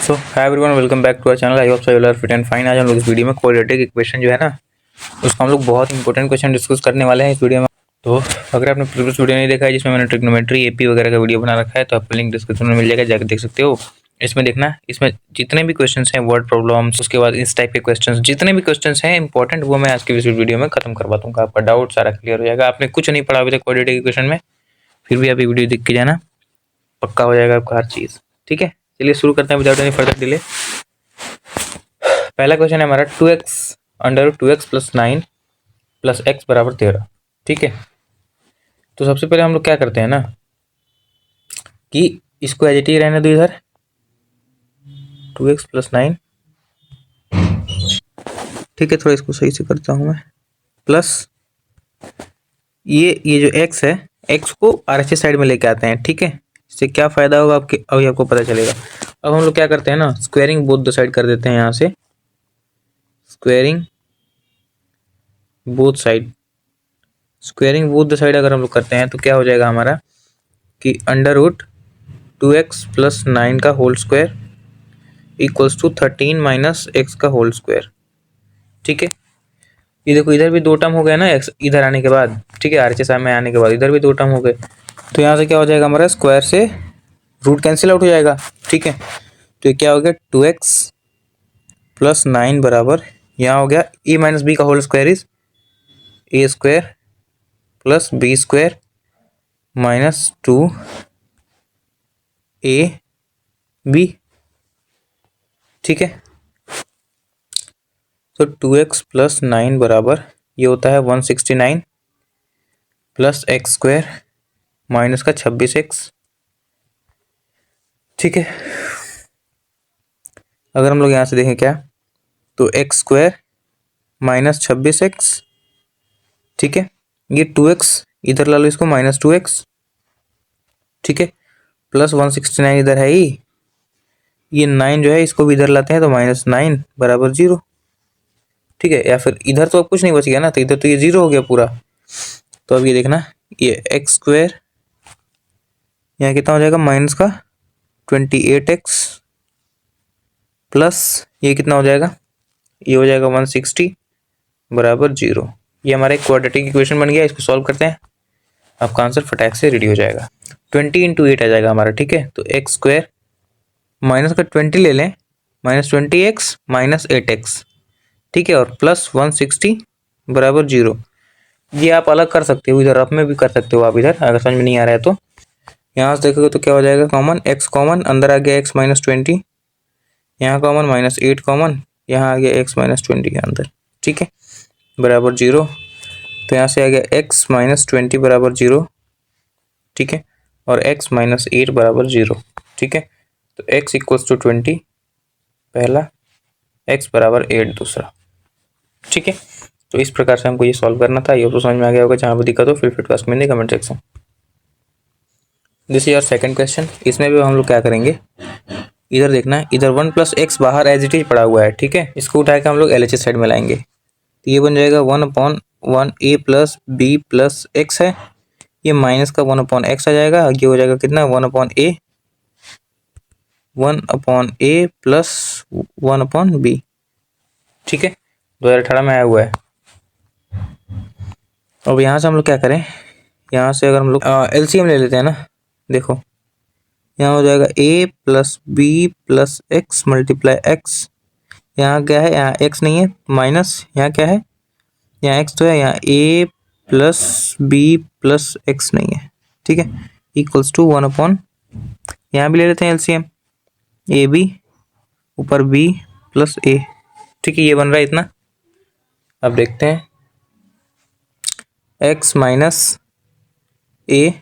So hi everyone, welcome back to our channel. I hope so you are fit and fine. आज हम लोग इस video में quadratic equation जो है ना, उसको हम लोग बहुत इंपॉर्टेंट क्वेश्चन डिस्कस करने वाले हैं इस वीडियो में। तो अगर आपने प्रीवियस वीडियो नहीं देखा है जिसमें मैंने ट्रिग्नोमेट्री एपी वगैरह का वीडियो बना रखा है, तो आपको लिंक डिस्क्रिप्शन में मिल जाएगा, जाकर देख सकते हो। इसमें देखना, इसमें जितने भी क्वेश्चन हैं, वर्ड प्रॉब्लम्स, उसके बाद इस टाइप के क्वेश्चन, जितने भी क्वेश्चन हैं इंपॉर्टेंट, वो मैं आज की इस वीडियो में खत्म करवा दूंगा। आपका डाउट सारा क्लियर हो जाएगा। आपने कुछ नहीं पढ़ा अभी तक क्वाड्रेटिक इक्वेशन में, फिर भी आप ये वीडियो देख के जाना, पक्का हो जाएगा आपका हर चीज़। ठीक है, चलिए शुरू करते हैं विदाउट एनी फर्दर डिले। पहला क्वेश्चन है हमारा 2x under 2x plus 9 plus x बराबर 13। ठीक है, तो सबसे पहले हम लोग क्या करते हैं ना कि इसको एज इट इज रहने दो इधर 2x प्लस 9। ठीक है, थोड़ा इसको सही से करता हूँ मैं। प्लस ये जो x है, x को RHS साइड में लेके आते हैं। ठीक है, इससे क्या फायदा होगा आपके अभी आपको पता चलेगा। अब हम लोग क्या करते हैं ना, स्क्वायरिंग बोथ द साइड कर देते हैं। यहाँ से squaring both side, squaring both the side अगर हम लोग करते हैं तो क्या हो जाएगा हमारा कि अंडर रूट 2x प्लस 9 का whole square equals to 13 minus x का होल स्क्वायर। ठीक है, ये देखो इधर भी दो टर्म हो गया ना x इधर आने के बाद। ठीक है, RHS में आने के बाद इधर भी दो टर्म हो गए, तो यहाँ से क्या हो जाएगा हमारा स्क्वायर से रूट कैंसिल आउट हो जाएगा। ठीक है, तो ये क्या हो गया 2x प्लस 9 बराबर, यहाँ हो गया a माइनस बी का whole square is a square plus B square minus 2ab। ठीक है, तो 2x प्लस 9 बराबर ये होता है 169 प्लस एक्स स्क्वायर माइनस का 26x। ठीक है, अगर हम लोग यहाँ से देखें क्या, तो एक्स स्क्वायर माइनस 26x। ठीक है, ये 2x इधर ला लो, इसको माइनस 2x। ठीक है, प्लस 169 इधर है ही, ये 9 जो है इसको भी इधर लाते हैं तो माइनस 9 बराबर 0। ठीक है, या फिर इधर तो अब कुछ नहीं बच गया ना, तो इधर तो ये 0 हो गया पूरा। तो अब ये देखना, ये एक्स स्क्वायर यहाँ कितना हो जाएगा माइनस का 28x प्लस ये कितना हो जाएगा, ये हो जाएगा 160 बराबर 0। ये हमारा एक क्वाड्रेटिक इक्वेशन बन गया। इसको सॉल्व करते हैं, आपका आंसर फटाक से रेडी हो जाएगा। 20 इंटू 8 आ जाएगा हमारा। ठीक है, तो एक्स स्क्वायर माइनस का 20 ले लें, माइनस 20x माइनस 8x। ठीक है, और प्लस 160 बराबर 0। ये आप अलग कर सकते हो, इधर आप में भी कर सकते हो आप इधर, अगर समझ में नहीं आ रहा है तो। यहाँ से देखोगे तो क्या हो जाएगा, कॉमन x कॉमन, अंदर आ गया x माइनस 20, यहाँ कॉमन माइनस 8 कॉमन, यहाँ आ गया x माइनस 20 के अंदर। ठीक है, बराबर 0। तो यहाँ से आ गया x माइनस 20 बराबर 0। ठीक है, और x माइनस 8 बराबर 0। ठीक है, तो x इक्वल्स टू 20 पहला, x बराबर 8 दूसरा। ठीक है, तो इस प्रकार से हमको ये सॉल्व करना था। ये तो समझ में आ गया होगा। जहाँ पर दिक्कत हो फिर ask me in the comment section. This is your second question. इसमें भी हम लोग क्या करेंगे, इधर देखना है, इधर 1 प्लस एक्स बाहर एज इट इज पड़ा हुआ है। ठीक है, इसको उठा के हम लोग LHS साइड में लाएंगे, तो ये बन जाएगा 1/1 a plus B plus X है, ये माइनस का 1/x आ जाएगा। ये हो जाएगा कितना 1/a प्लस 1/b। ठीक है, 2018 में आया हुआ है। अब यहाँ से हम लोग क्या करें, यहाँ से अगर हम लोग LCM ले लेते हैं ना, देखो यहाँ हो जाएगा a plus B plus x multiply x. यहाँ क्या है, यहाँ x नहीं है, माइनस यहाँ क्या है, यहाँ x तो है, यहाँ a plus B plus x नहीं है। ठीक है, इक्वल्स टू 1/, यहाँ भी ले लेते हैं LCM, ए बी ऊपर b प्लस a। ठीक है, ये बन रहा है इतना। अब देखते हैं x minus a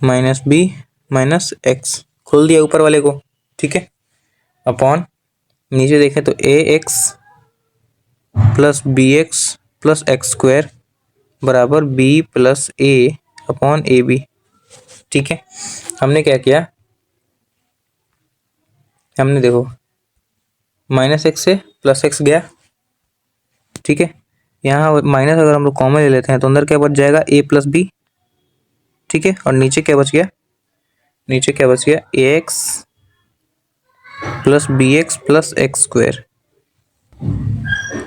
minus b minus x, खोल दिया ऊपर वाले को। ठीक है, अपॉन नीचे देखें तो ax plus bx plus x square बराबर b plus a upon A B. ठीक है, हमने क्या किया, हमने देखो माइनस एक्स से प्लस एक्स गया। ठीक है, यहाँ माइनस अगर हम लोग कॉमन ले लेते हैं तो अंदर क्या बच जाएगा a प्लस बी। ठीक है, और नीचे क्या बच गया, नीचे क्या बच गया ax plus B X plus x square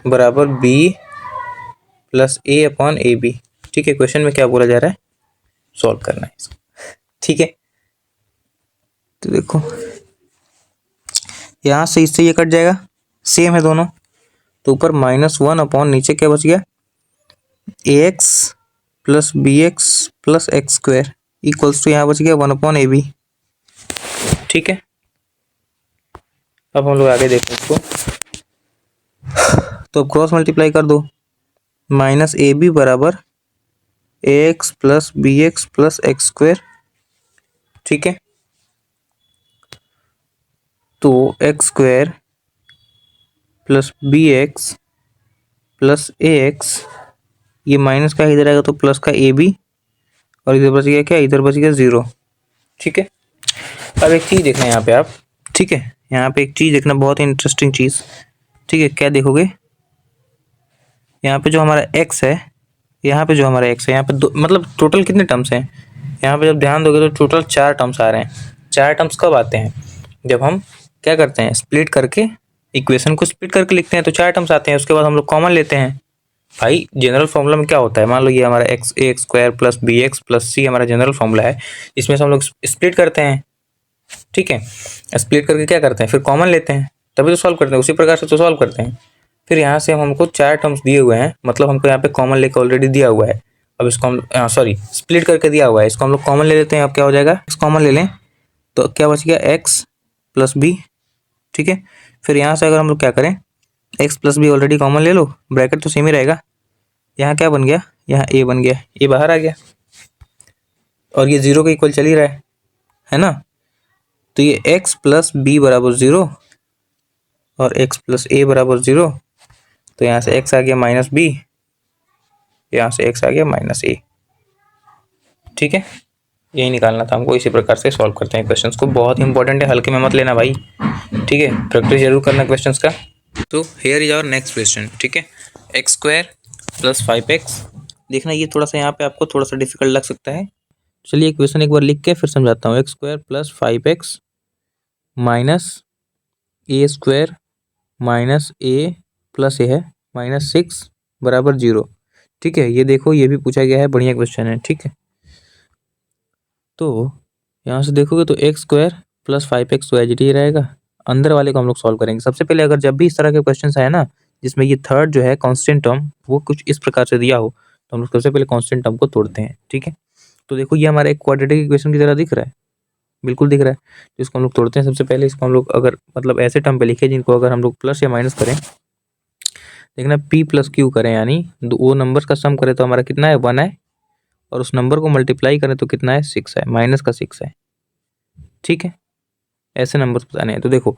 बराबर B plus A upon A B. ठीक है, क्वेश्चन में क्या बोला जा रहा है, सॉल्व करना है इसको। ठीक है, तो देखो यहाँ से इससे ये कट जाएगा, सेम है दोनों, तो ऊपर -1 अपॉन नीचे क्या बच गया, A X plus B X plus x square equals to यहाँ बच गया 1 अपॉन ए बी। ठीक है, अब हम लोग आगे देखते हैं इसको, तो अब क्रॉस मल्टीप्लाई कर दो, माइनस ए बी बराबर A X plus B X plus x square. ठीक है, तो X square plus B X plus A X, ये माइनस का इधर आएगा तो प्लस का ए बी, और इधर बच गया क्या, इधर बच गया 0। ठीक है, अब एक चीज़ देखना यहाँ पे आप, ठीक है, यहाँ पे एक चीज़ देखना, बहुत ही इंटरेस्टिंग चीज़। ठीक है, क्या देखोगे, यहाँ पे जो हमारा x है, यहाँ पे जो हमारा x है, यहाँ पे दो, मतलब टोटल कितने टर्म्स हैं, यहाँ पे जब ध्यान दोगे तो टोटल 4 टर्म्स आ रहे हैं। 4 टर्म्स कब आते हैं, जब हम क्या करते हैं, स्प्लिट करके इक्वेशन को स्प्लिट करके लिखते हैं तो 4 टर्म्स आते हैं, उसके बाद हम लोग कॉमन लेते हैं। भाई जनरल फॉर्मूला में क्या होता है, मान लो ये हमारा X A X square plus B X plus C हमारा जनरल फॉर्मूला है, इसमें से हम लोग स्प्लिट करते हैं। ठीक है, स्प्लिट करके क्या करते हैं, फिर कॉमन लेते हैं, तभी तो सॉल्व करते हैं, उसी प्रकार से तो सॉल्व करते हैं। फिर यहाँ से हमको 4 टर्म्स दिए हुए हैं, मतलब हमको यहाँ पे कॉमन लेके ऑलरेडी दिया हुआ है, अब इसको हम सॉरी स्प्लिट करके दिया हुआ है, इसको हम लोग कॉमन ले लेते हैं। अब क्या हो जाएगा, एक्स कॉमन ले लें तो क्या बच गया, एक्स प्लस बी। ठीक है, फिर यहाँ से अगर हम लोग क्या करें, x plus b already common ले लो, ब्रैकेट तो सेम ही रहेगा, यहाँ क्या बन गया, यहाँ ए बन गया, ए बाहर आ गया, और ये 0 के इक्वल चल ही रहा है ना, तो ये x प्लस बी बराबर 0 और x प्लस ए बराबर 0, तो यहाँ से x आ गया माइनस बी, यहाँ से x आ गया माइनस ए। ठीक है, यही निकालना था हमको, इसी प्रकार से सॉल्व करते हैं क्वेश्चंस को, बहुत ही इंपॉर्टेंट है, हल्के में मत लेना भाई। ठीक है, प्रैक्टिस जरूर करना क्वेश्चंस का। तो here is our next question. ठीक है, एक्स स्क्वायर प्लस 5x, देखना ये थोड़ा सा यहाँ पे आपको थोड़ा सा डिफिकल्ट लग सकता है, चलिए क्वेश्चन एक बार लिख के फिर समझाता हूँ। X square plus 5x minus A square minus A plus A है -6 बराबर 0। ठीक है, ये देखो ये भी पूछा गया है, बढ़िया क्वेश्चन है। ठीक है, तो यहाँ से देखोगे तो एक्स स्क्वायर प्लस 5x तो एज ही रहेगा, अंदर वाले को हम लोग सॉल्व करेंगे। सबसे पहले अगर जब भी इस तरह के क्वेश्चन आए ना, जिसमें ये थर्ड जो है कांस्टेंट टर्म वो कुछ इस प्रकार से दिया हो, तो हम लोग सबसे पहले कांस्टेंट टर्म को तोड़ते हैं। ठीक है, तो देखो ये हमारा एक क्वाड्रेटिक इक्वेशन की तरह दिख रहा है, बिल्कुल दिख रहा है, तो इसको हम लोग तोड़ते हैं। सबसे पहले इसको हम लोग अगर मतलब ऐसे टर्म पे लिखे जिनको अगर हम लोग प्लस या माइनस करें, देखना p प्लस क्यू करें, यानी दो नंबर्स का सम करें तो हमारा कितना है, 1 है, और उस नंबर को मल्टीप्लाई करें तो कितना है, 6 है, माइनस का 6 है। ठीक है, ऐसे नंबर्स बताने हैं, तो देखो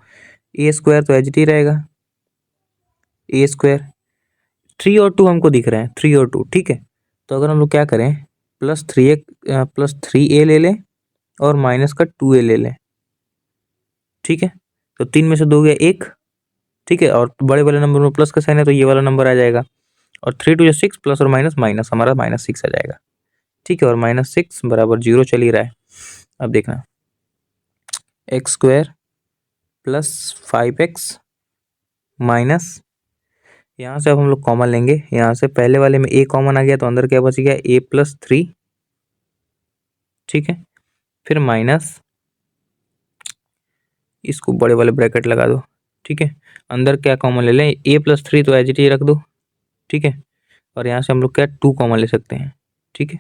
ए स्क्वायर तो एच डी रहेगा, ए स्क्वायर 3 और 2 हमको दिख रहे हैं, 3 और 2। ठीक है, तो अगर हम लोग क्या करें, +3a ले लें और माइनस का 2a ले लें। ठीक है, तो 3 में से 2 गया 1। ठीक है, और बड़े वाले नंबर में प्लस का साइन है तो ये वाला नंबर आ जाएगा, और 3 2 6 प्लस और माइनस माइनस, हमारा -6 आ जाएगा। ठीक है, और -6 बराबर 0 चल ही रहा है। अब देखना, x square plus 5x minus, यहाँ से अब हम लोग कॉमन लेंगे, यहाँ से पहले वाले में a कॉमन आ गया तो अंदर क्या बच गया, a+3। ठीक है, फिर माइनस, इसको बड़े वाले ब्रैकेट लगा दो। ठीक है, अंदर क्या कॉमन ले लें, a+3 तो एज इट इज रख दो। ठीक है, और यहाँ से हम लोग क्या 2 कॉमन ले सकते हैं। ठीक है,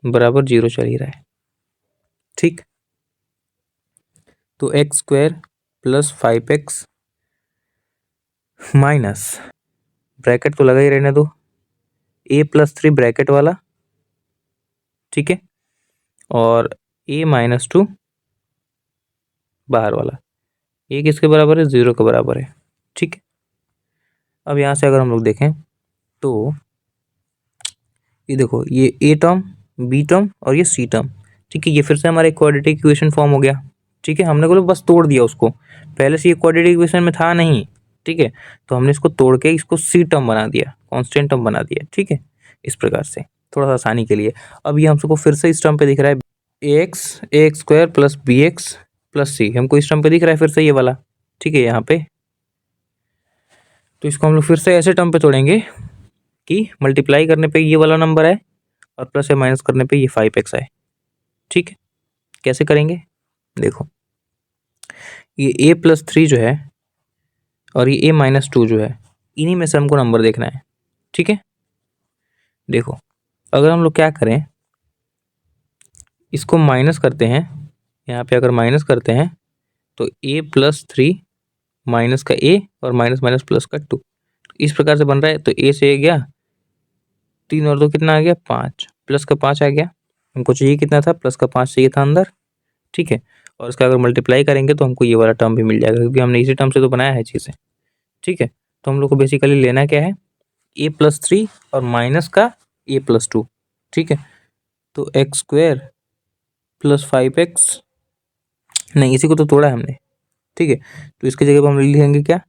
बराबर 0 चल ही रहा है। ठीक, तो X square plus 5x minus, bracket तो लगा ही रहने दो, a+3 ब्रैकेट वाला। ठीक है, और a-2 बाहर वाला, ये किसके बराबर है, 0 के बराबर है। ठीक है, अब यहाँ से अगर हम लोग देखें तो ये देखो, ये a टर्म, b टर्म और ये c टर्म। ठीक है, ये फिर से हमारा क्वाड्रेटिक इक्वेशन फॉर्म हो गया। ठीक है, हमने को बस तोड़ दिया उसको, पहले से ये क्वाड्रेटिक इक्वेशन में था नहीं। ठीक है, तो हमने इसको तोड़ के इसको c टर्म बना दिया, कांस्टेंट टर्म बना दिया। ठीक है, इस प्रकार से थोड़ा सा आसानी के लिए। अब ये हमको फिर से इस टर्म पे दिख रहा है, A X square plus B X plus C हमको इस टर्म पे दिख रहा है फिर से ये वाला, ठीक है यहाँ पे। तो इसको हम लोग फिर से ऐसे टर्म पे तोड़ेंगे कि मल्टीप्लाई करने पे ये वाला नंबर आए और प्लस या माइनस करने पे ये 5x आए, ठीक है। कैसे करेंगे देखो, ये a+3 जो है और ये a-2 जो है, इन्हीं में से हमको नंबर देखना है, ठीक है। देखो अगर हम लोग क्या करें, इसको माइनस करते हैं, यहाँ पे अगर माइनस करते हैं तो a+3 माइनस का a और माइनस माइनस प्लस का 2 इस प्रकार से बन रहा है। तो a से गया 3 और 2 कितना आ गया 5, प्लस का 5 आ गया, हमको चाहिए कितना था प्लस का 5 चाहिए था अंदर, ठीक है। और इसका अगर मल्टीप्लाई करेंगे तो हमको ये वाला टर्म भी मिल जाएगा क्योंकि हमने इसी टर्म से तो बनाया है चीज़ें, ठीक है। तो हम लोग को बेसिकली लेना क्या है, a+3 और माइनस का a+2, ठीक है। तो x² + 5x, नहीं इसी को तो तोड़ा है हमने, ठीक है। तो इसकी जगह पर हम लिखेंगे क्या,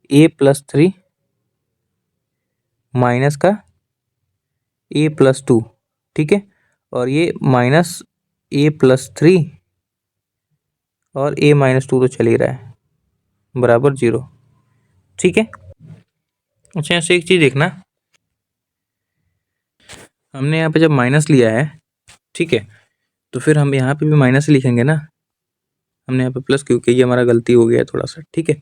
a+3 माइनस का a+2, ठीक है। और ये माइनस a+3 और a-2 तो चल ही रहा है बराबर 0, ठीक है। अच्छा यहाँ से एक चीज़ देखना, हमने यहाँ पे जब माइनस लिया है, ठीक है, तो फिर हम यहाँ पे भी माइनस ही लिखेंगे ना, हमने यहाँ पे प्लस क्योंकि ये हमारा गलती हो गया है थोड़ा सा, ठीक है।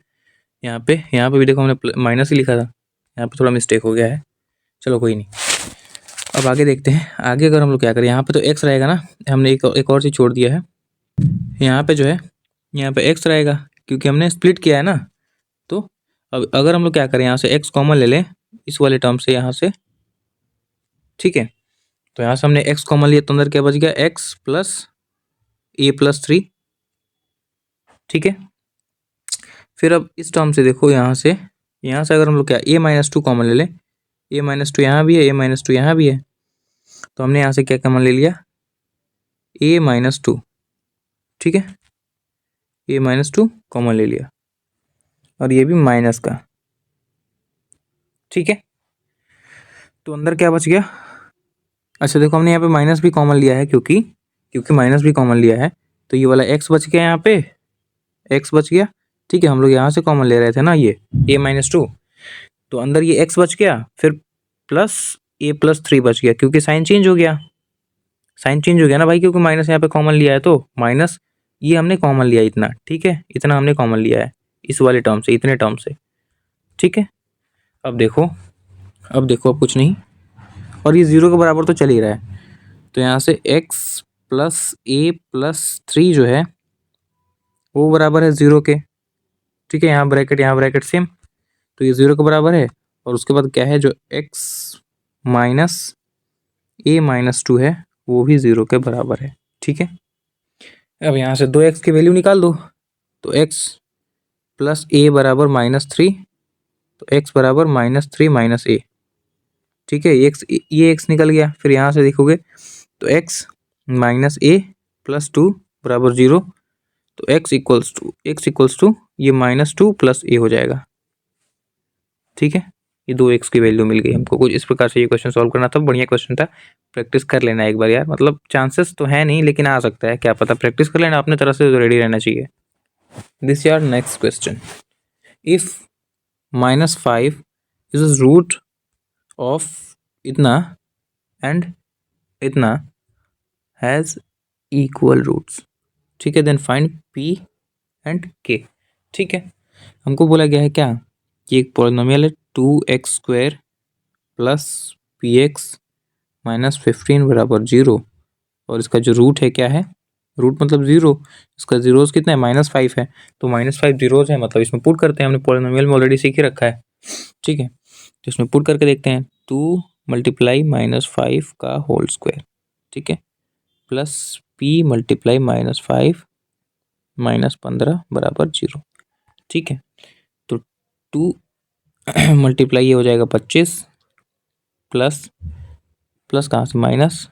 यहाँ पे भी देखो हमने माइनस ही लिखा था, यहाँ पे थोड़ा मिस्टेक हो गया है, चलो कोई नहीं। अब आगे देखते हैं, आगे अगर हम लोग क्या करें, यहाँ पे तो x रहेगा ना, हमने एक और चीज़ छोड़ दिया है, यहाँ पे जो है यहाँ पे x रहेगा क्योंकि हमने स्प्लिट किया है ना। तो अब अगर हम लोग क्या करें, यहाँ से x कॉमन ले लें इस वाले टर्म से यहाँ से, ठीक है। तो यहाँ से हमने x कॉमन लिया तो अंदर क्या बच गया, x + a+3, ठीक है। फिर अब इस टर्म से देखो यहाँ से अगर हम लोग क्या a-2 कॉमन ले लें, a-2 यहाँ भी है, a-2 यहाँ भी है, तो हमने यहाँ से क्या कॉमन ले लिया, a-2, ठीक है, a-2 कॉमन ले लिया और ये भी माइनस का, ठीक है। तो अंदर क्या बच गया, अच्छा देखो हमने यहाँ पे माइनस भी कॉमन लिया है क्योंकि माइनस भी कॉमन लिया है, तो ये वाला x बच गया, यहाँ पे x बच गया, ठीक है। हम लोग यहाँ से कॉमन ले रहे थे ना ये a-2, तो अंदर ये x बच गया, फिर प्लस a+3 बच गया क्योंकि साइन चेंज हो गया, ना भाई, क्योंकि माइनस यहाँ पे कॉमन लिया है तो माइनस ये हमने कॉमन लिया इतना, ठीक है, इतना हमने कॉमन लिया है इस वाले टर्म से, इतने टर्म से, ठीक है। अब देखो अब कुछ नहीं, और ये 0 के बराबर तो चल ही रहा है, तो यहाँ से x + a+3 जो है वो बराबर है 0 के, ठीक है। यहाँ ब्रैकेट सेम, तो ये 0 के बराबर है। और उसके बाद क्या है, जो x - a-2 है वो भी 0 के बराबर है, ठीक है। अब यहाँ से 2x की वैल्यू निकाल दो, तो x + a बराबर -3, तो x बराबर -3 - a, ठीक है। ये x निकल गया, फिर यहाँ से देखोगे तो x - a + 2 बराबर 0, तो x इक्वल्स टू ये -2 + a हो जाएगा, ठीक है। ये 2x की वैल्यू मिल गई हमको। कुछ इस प्रकार से ये क्वेश्चन सॉल्व करना था, बढ़िया क्वेश्चन था, प्रैक्टिस कर लेना एक बार यार, मतलब चांसेस तो है नहीं लेकिन आ सकता है, क्या पता, प्रैक्टिस कर लेना अपने तरफ से, तो रेडी रहना चाहिए। दिस यार next question, if -5 is root of इतना एंड इतना हैज इक्वल रूट्स, ठीक है, then find p and k, ठीक है। हमको बोला गया है क्या कि एक पॉलिनोमियल है 2x² + px - 15 बराबर 0, और इसका जो रूट है क्या है, रूट मतलब 0, इसका जीरोस कितना है -5 है, तो -5 जीरोस है, मतलब इसमें पुट करते हैं, हमने पॉलिनोमियल में ऑलरेडी सीख ही रखा है, ठीक है। तो इसमें पुट करके देखते हैं, 2 × -5 का होल स्क्वायर, ठीक है, प्लस p × -5 - 15 बराबर 0, ठीक है। तो 2 मल्टीप्लाई ये हो जाएगा 25, प्लस कहाँ से माइनस,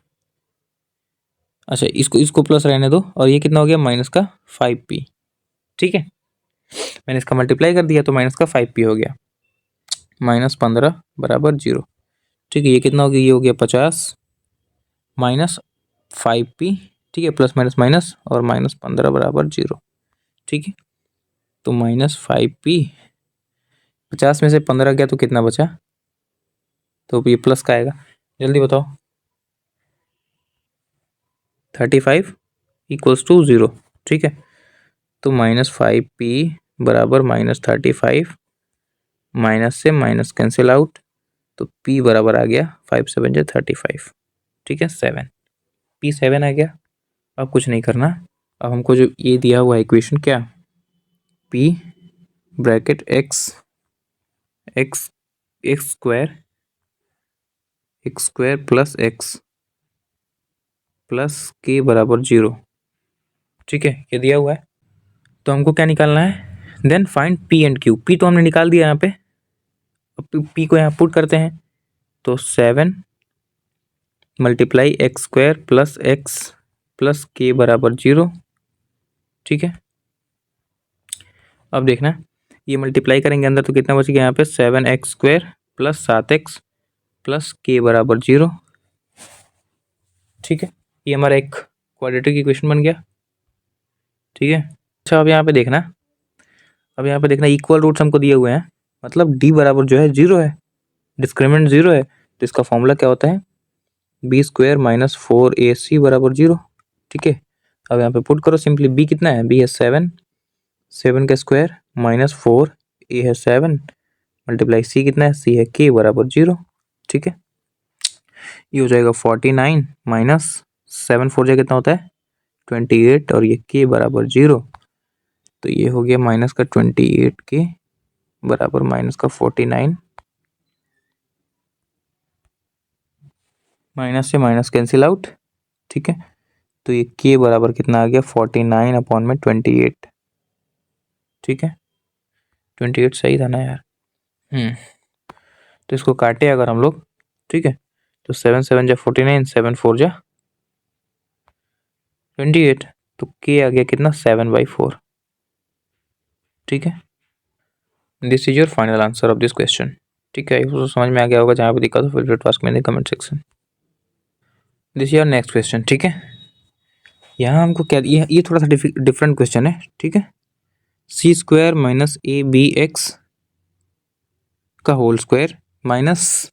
अच्छा इसको प्लस रहने दो, और ये कितना हो गया -5p, ठीक है। मैंने इसका मल्टीप्लाई कर दिया तो -5p हो गया, -15 बराबर 0, ठीक है। ये कितना हो गया, ये हो गया 50 -5p, ठीक है, प्लस माइनस माइनस, और -15 बराबर 0, ठीक है। तो -5p, 50 में से 15 गया तो कितना बचा, तो ये प्लस का आएगा, जल्दी बताओ। 35 इक्वल्स टू 0, ठीक है। तो -5p बराबर -35, माइनस से माइनस कैंसिल आउट, तो p बराबर आ गया 5 7 जा 35, ठीक है, 7, p 7 आ गया। अब कुछ नहीं करना, अब हमको जो ये दिया हुआ इक्वेशन क्या, p bracket x x x square plus x plus k बराबर 0, ठीक है, ये दिया हुआ है। तो हमको क्या निकालना है, then find p and q। p तो हमने निकाल दिया यहाँ पे, अब p को यहाँ पुट करते हैं, तो 7 multiply x square plus x plus k बराबर 0, ठीक है। अब देखना, ये मल्टीप्लाई करेंगे अंदर तो कितना बच गया यहाँ पे, 7x² plus 7x plus k बराबर 0, ठीक है। ये हमारा एक क्वाड्रेटिक इक्वेशन बन गया, ठीक है। अच्छा, अब यहाँ पे देखना, इक्वल रूट्स हमको दिए हुए हैं, मतलब d बराबर जो है 0 है, डिस्क्रिमिनेंट 0 है, तो इसका फॉर्मूला क्या होता है, b² माइनस 4ac बराबर 0, ठीक है। अब यहाँ पे पुट करो सिंपली, b कितना है, b है 7, 7 का स्क्वायर माइनस 4, a है 7 मल्टीप्लाई c कितना है, c है k बराबर 0, ठीक है। ये हो जाएगा 49 माइनस 7 4 कितना होता है 28, और ये k बराबर 0, तो ये हो गया माइनस का 28 के बराबर माइनस का 49, माइनस से माइनस कैंसिल आउट, ठीक है। तो ये k बराबर कितना आ गया 49 अपॉन में 28, ठीक है। 28 सही था ना यार, तो इसको काटे अगर हम लोग, ठीक है, तो 7 7 जा 49, 7 4 जा 28, तो k आ गया कितना 7/4, ठीक है। This is your final answer of this question, ठीक है। इसको समझ में आ गया होगा, जहाँ पे दिक्कत हो फिर ask me in the comment section. This your next question, ठीक है। यहाँ हमको क्या, ये थोड़ा सा डिफरेंट क्वेश्चन है, ठीक है। c² माइनस abx का whole square minus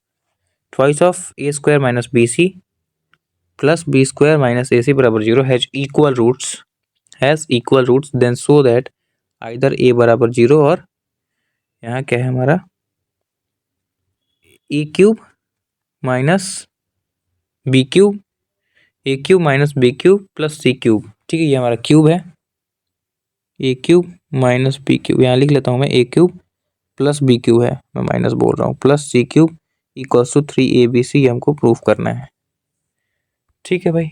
twice of a² minus bc plus b² minus ac बराबर 0 has equal roots then so that either a बराबर 0 और यहाँ क्या है हमारा a³ minus b³ a³ minus b³ plus c³, ठीक है। ये हमारा क्यूब है, a³ माइनस b³ यहाँ लिख लेता हूँ मैं, a³ प्लस b³ है, मैं माइनस बोल रहा हूँ, plus c³ equals to 3abc, ये हमको प्रूफ करना है, ठीक है भाई।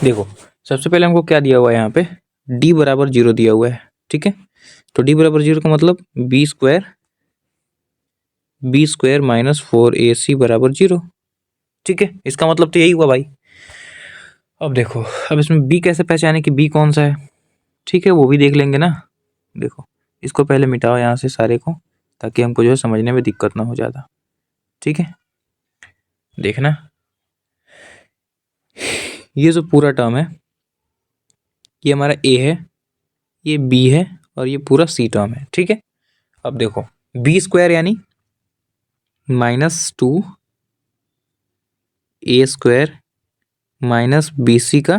देखो, सबसे पहले हमको क्या दिया हुआ है, यहाँ पे d बराबर 0 दिया हुआ है, ठीक है। तो d बराबर 0 का मतलब b² माइनस 4ac बराबर 0, ठीक है। इसका मतलब तो यही हुआ भाई। अब देखो, अब इसमें b कैसे पहचाने कि b कौन सा है, ठीक है, वो भी देख लेंगे ना। देखो, इसको पहले मिटाओ यहाँ से सारे को, ताकि हमको जो है समझने में दिक्कत ना हो ज़्यादा, ठीक है। देखना, ये जो पूरा टर्म है ये हमारा a है, ये b है, और ये पूरा c टर्म है, ठीक है। अब देखो, b² यानी -2 a² माइनस bc का,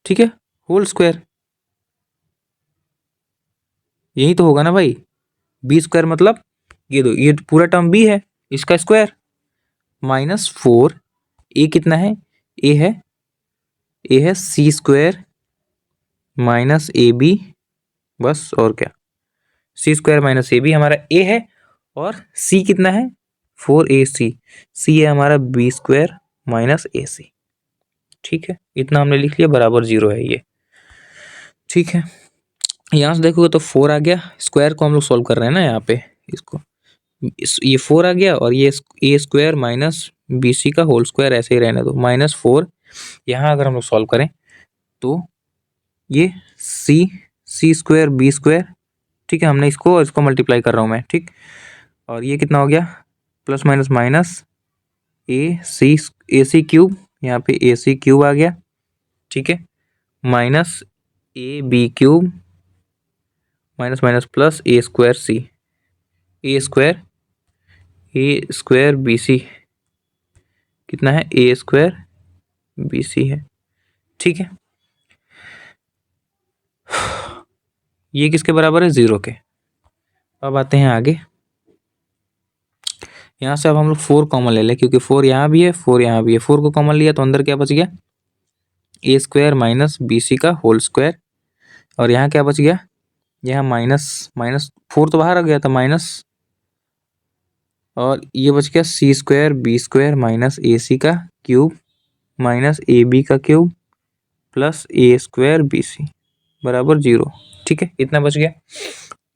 ठीक है, होल स्क्वायर, यही तो होगा ना भाई। b² मतलब ये पूरा टर्म b है, इसका स्क्वायर, -4 a कितना है, a है c² माइनस ab, बस, और क्या, c² माइनस ab हमारा a है, और c कितना है 4ac, c है हमारा b² माइनस ac, ठीक है। इतना हमने लिख लिया, बराबर 0 है ये, ठीक है। यहाँ से देखोगे तो 4 आ गया, स्क्वायर को हम लोग सॉल्व कर रहे हैं ना यहाँ पे, इसको ये 4 आ गया, और ये a² माइनस bc का होल स्क्वायर ऐसे ही रहने दो, -4। यहाँ अगर हम लोग सॉल्व करें तो ये c² b², ठीक है, हमने इसको मल्टीप्लाई कर रहा हूँ मैं, ठीक। और ये कितना हो गया, प्लस माइनस माइनस ac³ यहाँ पे ac³ आ गया, ठीक है, minus A B cube minus minus plus a square c, a square B c कितना है, ए स्क्वायर बी सी है। ठीक है, ये किसके बराबर है, 0 के। अब आते हैं आगे, यहाँ से अब हम लोग 4 कॉमन ले लें, क्योंकि 4 यहाँ भी है 4 यहाँ भी है। 4 को कॉमन लिया तो अंदर क्या बच गया, ए स्क्वायर माइनस बी सी का होल स्क्वायर। और यहाँ क्या बच गया, यहाँ माइनस माइनस 4 तो बाहर आ गया था माइनस, और ये बच गया सी स्क्वायर बी स्क्वायर माइनस ए सी का क्यूब माइनस ए बी का cube plus a square B c बराबर 0। ठीक है, इतना बच गया।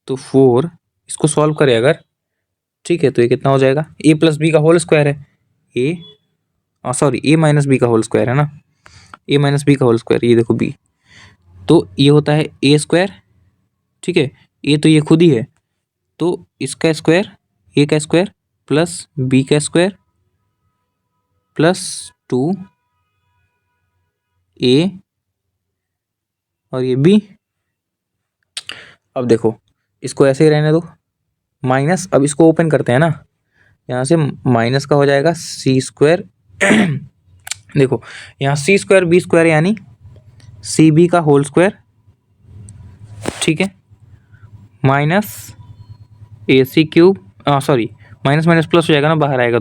तो 4 इसको सॉल्व करें अगर, ठीक है, तो ये कितना हो जाएगा, ए प्लस बी का होल स्क्वायर है, ए माइनस बी का होल स्क्वायर है ना, ए माइनस बी का होल स्क्वायर, ये देखो बी, तो ये होता है ए स्क्वायर। ठीक है, ए तो ये खुद ही है, तो इसका स्क्वायर, ए का स्क्वायर प्लस बी का स्क्वायर प्लस 2 ए और ये बी। अब देखो इसको ऐसे ही रहने दो, माइनस, अब इसको ओपन करते हैं ना, यहाँ से माइनस का हो जाएगा सी स्क्वायर देखो यहाँ सी स्क्वायर बी स्क्वायर यानी सी बी का होल स्क्वायर, ठीक है, माइनस ए सी cube, sorry minus minus plus हो जाएगा ना, बाहर आएगा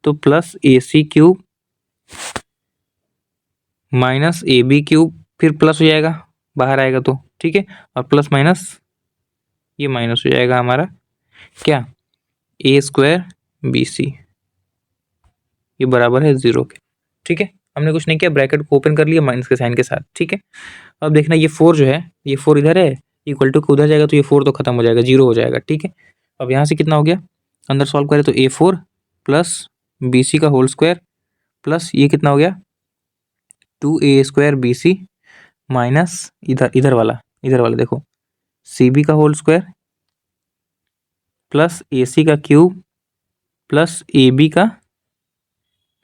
तो plus A C cube minus A B cube, फिर प्लस हो जाएगा बाहर आएगा तो, ठीक है, और प्लस माइनस ये माइनस हो जाएगा हमारा क्या, ए स्क्वायर बी सी, ये बराबर है 0 के। ठीक है, हमने कुछ नहीं किया, ब्रैकेट को ओपन कर लिया माइनस के साइन के साथ। ठीक है, अब देखना ये 4 जो है, ये 4 इधर है, इक्वल टू उधर जाएगा तो ये 4 तो खत्म हो जाएगा, 0 हो जाएगा। ठीक है, अब यहाँ से कितना हो गया, अंदर सॉल्व करें तो A4 प्लस बी सी का होल स्क्वायर प्लस ये कितना हो गया 2A square B C minus इधर वाला देखो सी बी का होल स्क्वायर प्लस ए सी का क्यूब प्लस ए बी का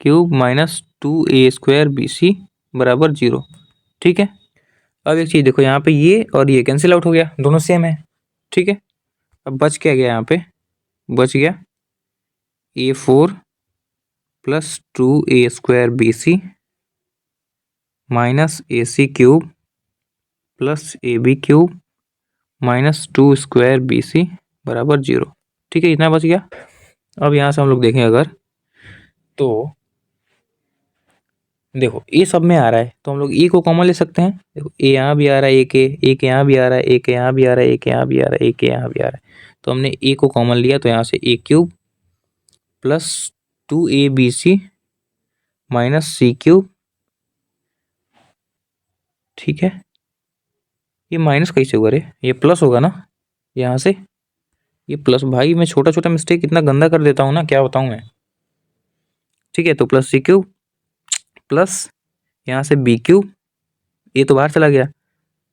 cube minus 2A square B c बराबर 0। ठीक है, अब एक चीज़ देखो, यहाँ पे ये और ये कैंसिल आउट हो गया, दोनों सेम है। ठीक है, अब बच क्या गया, यहाँ पे बच गया A4 plus 2A square B C minus A C cube plus a B cube minus 2 square B c बराबर 0। ठीक है, इतना बच गया। अब यहाँ से हम लोग देखें अगर, तो देखो ए सब में आ रहा है तो हम लोग ए को कॉमन ले सकते हैं। देखो ए यहाँ भी आ रहा है, एक यहाँ भी आ रहा है, एक यहाँ भी आ रहा है, एक यहाँ भी आ रहा है, एक यहाँ भी आ रहा है, तो हमने ए को कॉमन लिया तो यहाँ से A cube plus 2A B C minus C cube. ठीक है, ये माइनस कैसे हुआ रे, ये प्लस होगा ना, यहाँ से ये प्लस, भाई मैं छोटा छोटा मिस्टेक इतना गंदा कर देता हूँ ना, क्या बताऊँ मैं। ठीक है, तो प्लस सी क्यूब प्लस यहाँ से बी क्यूब, ये तो बाहर चला गया,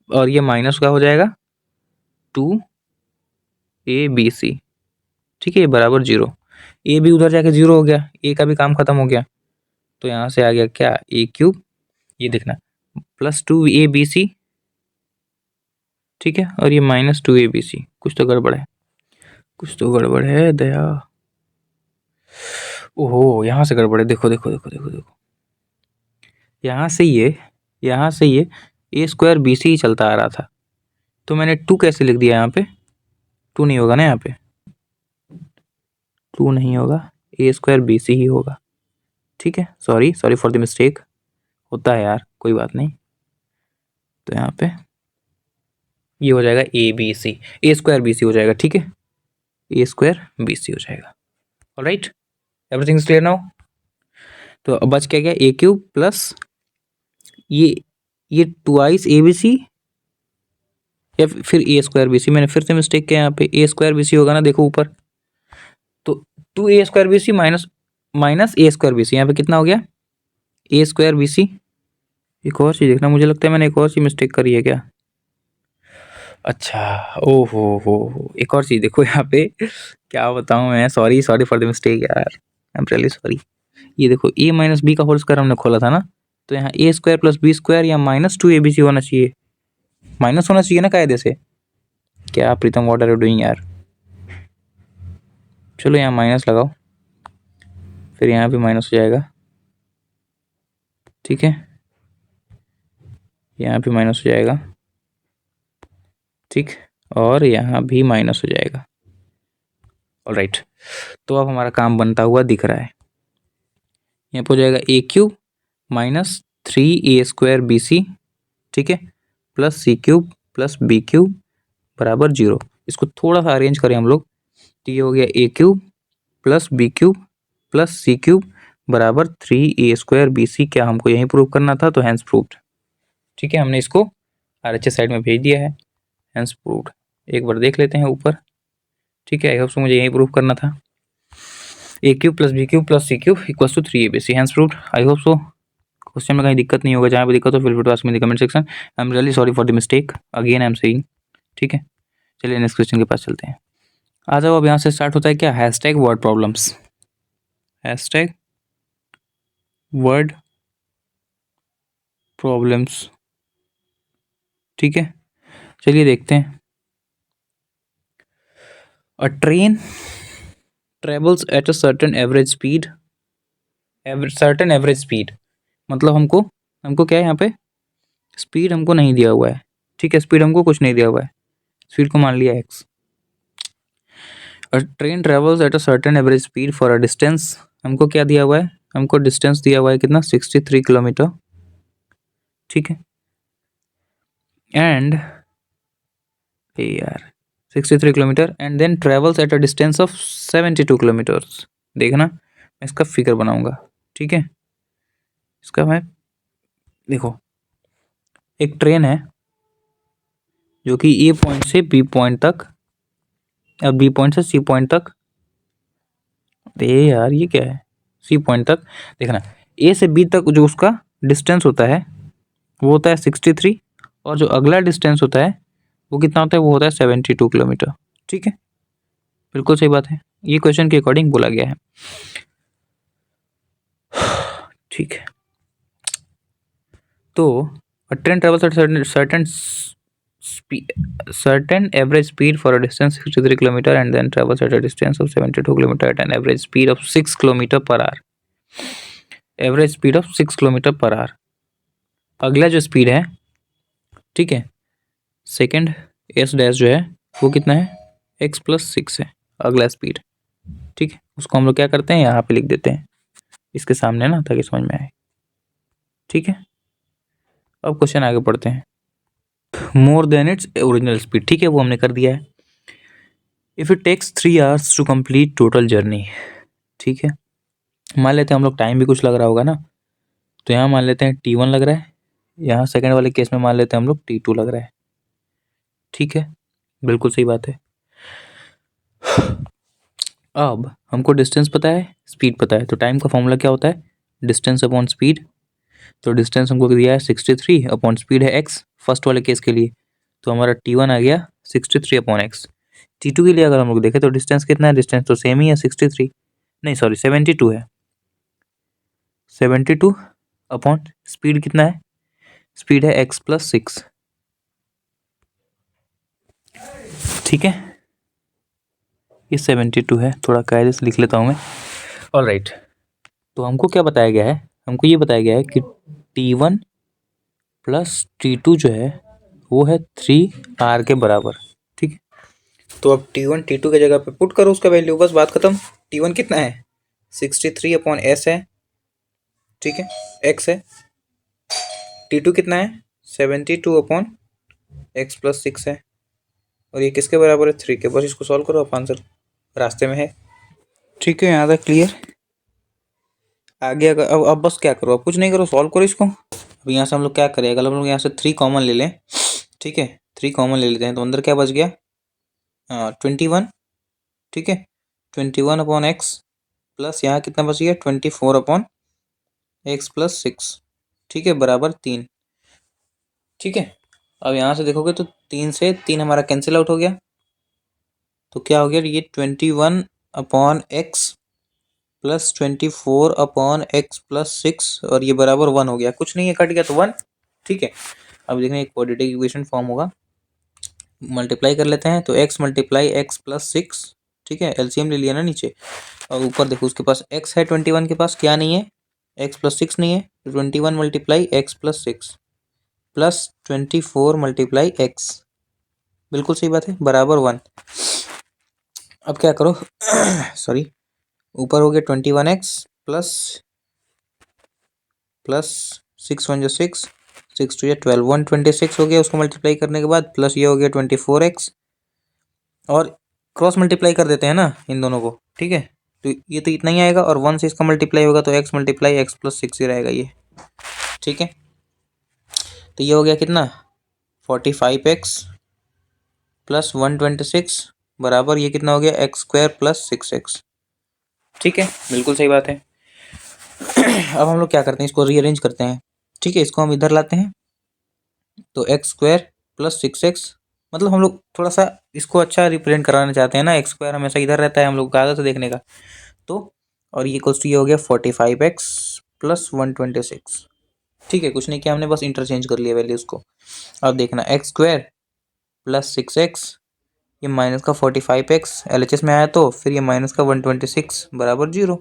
और ये माइनस का हो जाएगा 2A बी सी। ठीक है, ये बराबर 0, ए भी उधर जाके 0 हो गया, ए का भी काम खत्म हो गया, तो यहाँ से आ गया क्या ए क्यूब, ये देखना प्लस 2A बी सी। ठीक है, और ये माइनस 2A बी सी, कुछ तो गड़बड़ है, कुछ तो गड़बड़ है दया। ओहो, यहाँ से गड़बड़ है, देखो देखो देखो देखो देखो, यहाँ से ये ए स्क्वायर बी सी ही चलता आ रहा था, तो मैंने 2 कैसे लिख दिया, यहाँ पे 2 नहीं होगा ना, यहाँ पे 2 नहीं होगा, ए स्क्वायर बी सी ही होगा। ठीक है, सॉरी फॉर द मिस्टेक, होता है यार, कोई बात नहीं। तो यहाँ पे ये हो जाएगा a b c, a square B c हो जाएगा। ठीक है, ए स्क्वायर बी सी हो जाएगा। Alright, everything is clear now. तो अब बच क्या गया, ए क्यूब प्लस ये ट्वाइस ए बी सी या फिर ए स्क्वायर बी सी, मैंने फिर से मिस्टेक किया, यहाँ पे ए स्क्वायर बी सी होगा ना, देखो ऊपर, तो 2A square B C minus A square B C, यहाँ पे कितना हो गया ए स्क्वायर बी सी। एक और चीज़ देखना, मुझे लगता है मैंने एक और चीज़ मिस्टेक करी है क्या, अच्छा, ओहो हो, एक और चीज़ देखो यहाँ पे, क्या बताऊँ मैं, सॉरी फॉर द मिस्टेक यार, आई एम रियली सॉरी। ये देखो ए माइनस बी का होल स्क्वायर हमने खोला था ना, तो यहाँ ए स्क्वायर प्लस बी स्क्वायर या -2abc होना चाहिए, माइनस होना चाहिए ना कायदे से। क्या प्रीतम व्हाट आर यू डूइंग यार। चलो यहाँ माइनस लगाओ, फिर यहाँ भी माइनस हो जाएगा, ठीक है, यहाँ भी माइनस हो जाएगा, ठीक, और यहाँ भी माइनस हो जाएगा। ऑलराइट, तो अब हमारा काम बनता हुआ दिख रहा है। यहाँ पर हो जाएगा a³ माइनस 3a² ठीक है, +c³ + b³ बराबर 0। इसको थोड़ा सा अरेंज करें हम लोग, तो ये हो गया a³ + b³ + c³ बराबर 3a² bc। क्या हमको यही प्रूव करना था, तो हैंस प्रूव्ड। ठीक है, हमने इसको RHS साइड में भेज दिया है, हैंस प्रूव्ड। एक बार देख लेते हैं ऊपर, ठीक है, आई होप सो मुझे यही प्रूव करना था। a³ + b³ + c³ = 3abc, hence proved. I hope so question में कहीं दिक्कत नहीं होगा, जहाँ पे दिक्कत हो feel free to ask me in the comment section. I am really sorry for the mistake, again I am saying, ठीक है। चलिए नेक्स्ट क्वेश्चन के पास चलते हैं। आ जाओ, अब यहाँ से स्टार्ट होता है क्या, hashtag word problems, hashtag word problems, ठीक है। चलिए देखते हैं। अ train travels at a certain average speed, certain average speed मतलब हमको क्या है, यहाँ पे स्पीड हमको नहीं दिया हुआ है, ठीक है, स्पीड हमको कुछ नहीं दिया हुआ है, स्पीड को मान लिया x। A train travels at a certain average speed for a distance, हमको क्या दिया हुआ है, हमको डिस्टेंस दिया हुआ है कितना, 63 किलोमीटर, ठीक है। एंड यार 63 kilometre and then travels at a distance of 72 kilometres. देखना मैं इसका फिगर बनाऊंगा, ठीक है। इसका मैं देखो, एक ट्रेन है जो कि ए पॉइंट से बी पॉइंट तक, और बी पॉइंट से सी पॉइंट तक, अरे यार ये क्या है, सी पॉइंट तक। देखना ए से बी तक जो उसका डिस्टेंस होता है वो होता है 63, और जो अगला डिस्टेंस होता है वो कितना होता है, वो होता है 72 किलोमीटर, ठीक है। बिल्कुल सही बात है, ये क्वेश्चन के अकॉर्डिंग बोला गया है, ठीक है। तो train travels eight certain average speed for a distance 63 kilometer and then travels at a distance of 72 kilometer at an average speed of 6 kilometer per hour, average speed of 6 kilometre per our. अगला जो speed है, ठीक है, second S dash जो है वो कितना है, x + 6 है अगला स्पीड, ठीक है। उसको हम लोग क्या करते हैं, यहाँ पे लिख देते हैं इसके सामने ना, ताकि समझ में आए, ठीक है। अब क्वेश्चन आगे पढ़ते हैं। More than its original speed, ठीक है, वो हमने कर दिया है। If it takes 3 hours to complete total journey, ठीक है, मान लेते हैं हम लोग टाइम भी कुछ लग रहा होगा ना, तो यहाँ मान लेते हैं T1 लग रहा है, यहाँ सेकंड वाले केस में मान लेते हैं हम लोग T2 लग रहा है, ठीक है, बिल्कुल सही बात है। अब हमको डिस्टेंस पता है, स्पीड पता है, तो टाइम का फॉर्मूला क्या होता है, डिस्टेंस अपॉन स्पीड। तो डिस्टेंस हमको दिया है 63 अपॉन स्पीड है x फर्स्ट वाले केस के लिए, तो हमारा T1 आ गया 63 अपॉन x। T2 के लिए अगर हम लोग देखें तो डिस्टेंस कितना है, डिस्टेंस तो सेम ही है 63, नहीं सॉरी 72 है, 72 अपॉन स्पीड कितना है, स्पीड है x + 6, ठीक है, ये 72 है, थोड़ा कायदे से लिख लेता हूँ मैं। ऑलराइट, तो हमको क्या बताया गया है, हमको ये बताया गया है कि T1 + T2 जो है वो है 3R के बराबर, ठीक है। तो अब T1 T2 की जगह पे पुट करो उसका वैल्यू, बस बात खत्म। T1 कितना है, 63 अपॉन S है, ठीक है, x है। T2 कितना है, 72 अपॉन x + 6 है, और ये किसके बराबर है, 3 के। बस इसको सॉल्व करो, आप आंसर रास्ते में है, ठीक है, यहाँ तक क्लियर। आगे अगर अब बस क्या करो, अब कुछ नहीं करो, सॉल्व करो इसको। अब यहाँ से हम लोग क्या करें, अगर हम लोग यहाँ से 3 कॉमन ले लें, ठीक है, 3 कॉमन ले लेते हैं, तो अंदर क्या बच गया, 21, ठीक है, 21 अपॉन x प्लस यहाँ कितना बच गया, 24 अपॉन x + 6, ठीक है, बराबर 3, ठीक है। अब यहाँ से देखोगे तो 3 से 3 हमारा कैंसिल आउट हो गया, तो क्या हो गया, ये 21 upon x plus 24 upon x plus 6 और ये बराबर 1 हो गया, कुछ नहीं है, कट गया तो 1। ठीक है, अब देखना एक क्वाड्रेटिक इक्वेशन फॉर्म होगा, मल्टीप्लाई कर लेते हैं। तो x मल्टीप्लाई एक्स प्लस 6, ठीक है, एलसीएम ले लिया ना नीचे, और ऊपर देखो उसके पास x है 21, के पास क्या नहीं है, x प्लस 6 नहीं है, तो 21 multiply x plus 6 plus 24 multiply x, बिल्कुल सही बात है, बराबर 1। अब क्या करो सॉरी, ऊपर हो गया 21x प्लस प्लस 6 1 6, 6 2 12, 126 हो गया, उसको मल्टीप्लाई करने के बाद, प्लस ये हो गया 24x, और क्रॉस मल्टीप्लाई कर देते हैं ना इन दोनों को, ठीक है, तो ये तो इतना ही आएगा, और 1 से इसका मल्टीप्लाई होगा तो x मल्टीप्लाई एक्स प्लस 6 ही रहेगा ये, ठीक है। तो ये हो गया कितना, 45x प्लस 126 बराबर ये कितना हो गया, x² प्लस 6x, ठीक है, बिल्कुल सही बात है। अब हम लोग क्या करते हैं, इसको रीअरेंज करते हैं, ठीक है, इसको हम इधर लाते हैं, तो x² प्लस 6x, मतलब हम लोग थोड़ा सा इसको अच्छा रिप्रेजेंट कराना चाहते हैं ना, x² हमेशा इधर रहता है हम लोग का आदत है देखने का, तो और ये क्वेश्चन ये हो गया 45x प्लस 126, ठीक है, कुछ नहीं किया हमने, बस इंटरचेंज कर लिया वैल्यूज को। अब देखना x² प्लस 6x, ये माइनस का 45x LHS में आया, तो फिर ये माइनस का 126 बराबर 0,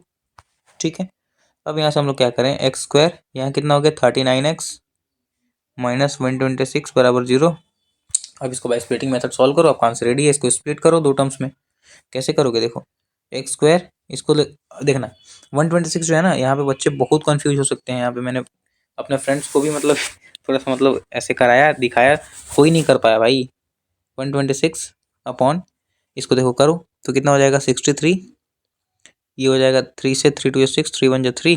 ठीक है। अब यहाँ से हम लोग क्या करें, x², यहाँ कितना हो गया 39x माइनस 126 बराबर 0। अब इसको बाय स्प्लिटिंग मेथड सॉल्व करो, आपका आंसर रेडी है, इसको स्प्लिट करो दो टर्म्स में। कैसे करोगे, देखो x², इसको देखना 126 जो है ना, यहाँ पे बच्चे बहुत कंफ्यूज हो सकते हैं, यहाँ पे मैंने अपने फ्रेंड्स को भी मतलब थोड़ा सा मतलब ऐसे कराया दिखाया, कोई नहीं कर पाया भाई। 126 अपॉन, इसको देखो करो तो कितना हो जाएगा 63, ये हो जाएगा 3 से 3 2 6, 3 1 3,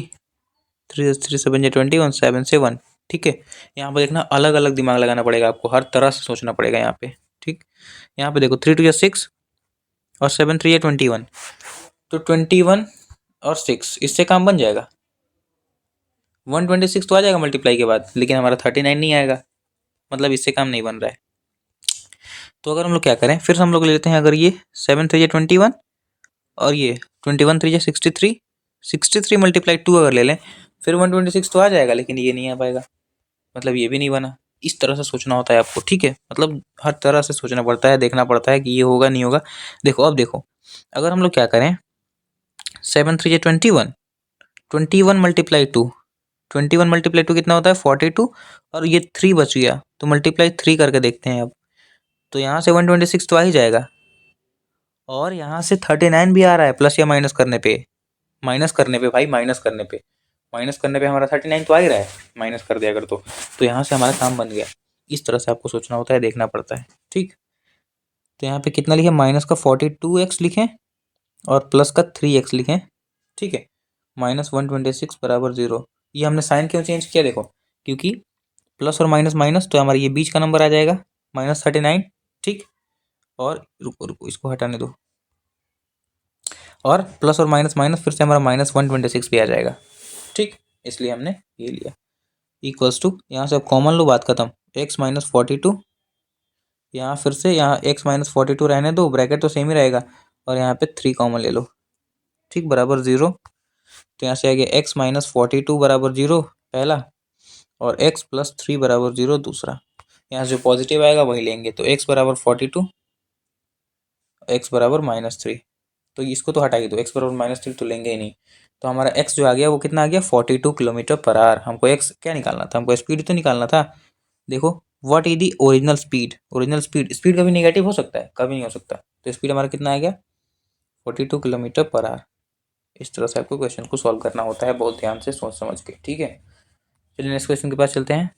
3 3 7 21, 7 से 1, ठीक है। यहाँ पर देखना अलग अलग दिमाग लगाना पड़ेगा आपको, हर तरह से सोचना पड़ेगा यहाँ पे, ठीक। यहाँ पे देखो 3 2 6 और 7 3 21, तो 21 और 6 इससे काम बन जाएगा, 126 तो आ जाएगा मल्टीप्लाई के बाद, लेकिन हमारा 39 नहीं आएगा, मतलब इससे काम नहीं बन रहा है। तो अगर हम लोग क्या करें, फिर हम लोग ले लेते हैं, अगर ये 7 3 21 और ये 21 3 63, 63 मल्टीप्लाई 2 अगर ले लें, फिर 126 तो आ जाएगा, लेकिन ये नहीं आ पाएगा, मतलब ये भी नहीं बना। इस तरह से सोचना होता है आपको, ठीक है, मतलब हर तरह से सोचना पड़ता है, देखना पड़ता है कि ये होगा नहीं होगा। देखो अब देखो, अगर हम लोग क्या करें, 7 3 21, 21 मल्टीप्लाई 2, 21 मल्टीप्लाई 2 कितना होता है 42, और ये 3 बच गया, तो मल्टीप्लाई 3 करके देखते हैं अब, तो यहाँ से 126 तो आ ही जाएगा, और यहाँ से 39 भी आ रहा है, प्लस या माइनस करने पे, माइनस करने पे भाई, माइनस करने पे, माइनस करने पे हमारा 39 तो आ ही रहा है, माइनस कर दिया अगर तो यहाँ से हमारा काम बन गया। इस तरह से आपको सोचना होता है, देखना पड़ता है, ठीक। तो यहाँ पे कितना लिखे, माइनस का 42x लिखें और प्लस का 3x लिखें, ठीक है, माइनस 126 बराबर 0। ये हमने साइन क्यों चेंज किया, देखो क्योंकि प्लस और माइनस माइनस, तो हमारा ये बीच का नंबर आ जाएगा -39, ठीक। और रुको रुको इसको हटाने दो, और प्लस और माइनस माइनस, फिर से हमारा -126 भी आ जाएगा, ठीक, इसलिए हमने ये लिया। इक्वल्स टू, यहाँ से अब कॉमन लो, बात खत्म, x माइनस 42, यहाँ फिर से यहाँ x माइनस 42 रहने दो, ब्रैकेट तो सेम ही रहेगा, और यहाँ पे 3 कॉमन ले लो, ठीक, बराबर 0। तो यहाँ से आ गया x माइनस 42 बराबर 0 पहला, और x प्लस 3 बराबर 0 दूसरा। यहाँ से जो पॉजिटिव आएगा वही लेंगे, तो x बराबर 42, x बराबर -3, तो इसको तो हटा ही दो, x बराबर -3 तो लेंगे ही नहीं, तो हमारा x जो आ गया वो कितना आ गया 42 किलोमीटर पर आवर। हमको x क्या निकालना था, हमको स्पीड तो निकालना था। देखो what is the original speed, original speed, speed कभी नेगेटिव हो सकता है, कभी नहीं हो सकता, तो स्पीड हमारा कितना आ गया 42 किलोमीटर पर आवर। इस तरह से आपको क्वेश्चन को सॉल्व करना होता है, बहुत ध्यान से सोच समझ के, ठीक है। चलिए नेक्स्ट क्वेश्चन के पास चलते हैं।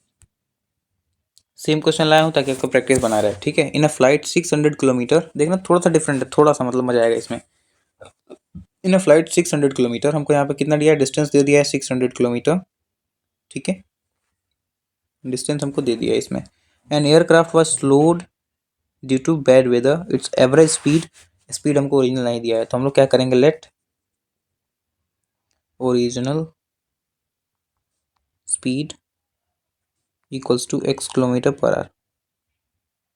सेम क्वेश्चन लाया हूँ ताकि आपको प्रैक्टिस बना रहे, ठीक है। इन अ फ्लाइट 600 किलोमीटर, देखना थोड़ा सा डिफरेंट है, थोड़ा सा मतलब मजा आएगा इसमें। इन अ फ्लाइट 600 किलोमीटर, हमको यहाँ पे कितना दिया है, डिस्टेंस दे दिया है 600 किलोमीटर, ठीक है, डिस्टेंस हमको दे दिया है इसमें। An aircraft was slowed due to bad weather, its average speed, speed हमको ओरिजिनल नहीं दिया है, तो हम लोग क्या करेंगे, let original speed equals to x kilometre per hour,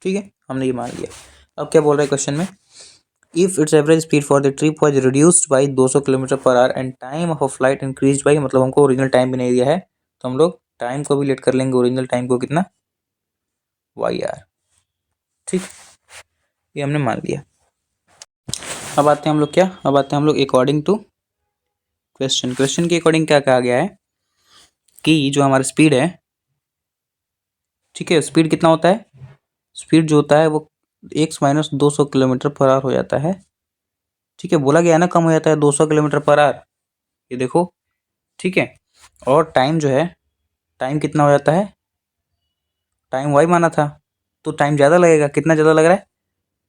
ठीक है, हमने ये मान लिया। अब क्या बोल रहा है क्वेश्चन में, if it's average speed for the trip was reduced by 200 kilometre per our and time of flight increase by, मतलब हमको ओरिजिनल टाइम भी नहीं दिया है तो हम लोग टाइम को भी लेट कर लेंगे, ओरिजिनल टाइम को कितना, वाई आर। ठीक, ये हमने मान लिया। अब आते हैं हम लोग क्या, अब आते हैं हम लोग अकॉर्डिंग टू क्वेश्चन। क्वेश्चन के अकॉर्डिंग क्या कहा गया है कि जो हमारा स्पीड है, ठीक है, स्पीड कितना होता है, स्पीड जो होता है वो x minus 200 kilometre per our हो जाता है। ठीक है, बोला गया है ना कम हो जाता है 200 किलोमीटर पर आवर, ये देखो। ठीक है, और टाइम जो है, टाइम कितना हो जाता है, टाइम वाई माना था तो टाइम ज़्यादा लगेगा, कितना ज़्यादा लग रहा है,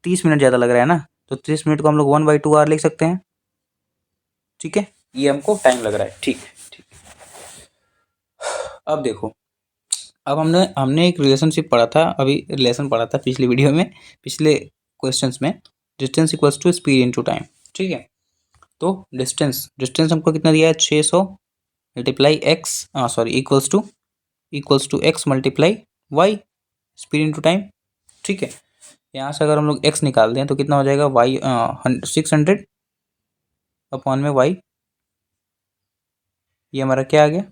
30 मिनट ज़्यादा लग रहा है ना, तो 30 मिनट को हम लोग 1/2 आवर लिख सकते हैं। ठीक है, ये हमको टाइम लग रहा है। ठीक है, ठीक। अब देखो, अब हमने एक रिलेशनशिप पढ़ा था, अभी रिलेशन पढ़ा था पिछली वीडियो में, पिछले क्वेश्चंस में, distance equals to speed into time. ठीक है, तो डिस्टेंस हमको कितना दिया है, 600 multiply x, sorry equals to x multiply y, speed into time. ठीक है, यहाँ से अगर हम लोग एक्स निकाल दें तो कितना हो जाएगा, वाई 600 अपॉन में वाई, ये हमारा क्या आ गया,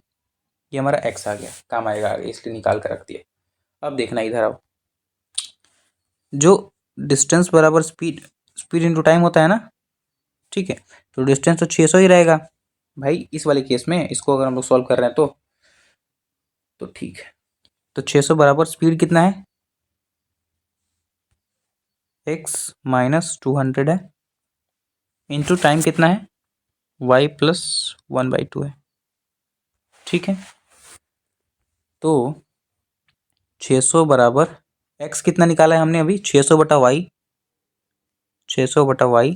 ये हमारा एक्स आ गया, काम आएगा आगे, इसलिए निकाल कर रख दिया। अब देखना इधर आओ, जो डिस्टेंस बराबर स्पीड, स्पीड इनटू टाइम होता है ना। ठीक है, तो डिस्टेंस तो 600 ही रहेगा भाई इस वाले केस में, इसको अगर हम लोग सॉल्व कर रहे हैं तो ठीक है, तो 600 बराबर स्पीड कितना है, x माइनस 200 है, इंटू टाइम कितना है, y प्लस 1/2 है। ठीक है, तो 600 बराबर x कितना निकाला है हमने अभी, 600 बटा वाई, 600 बटा वाई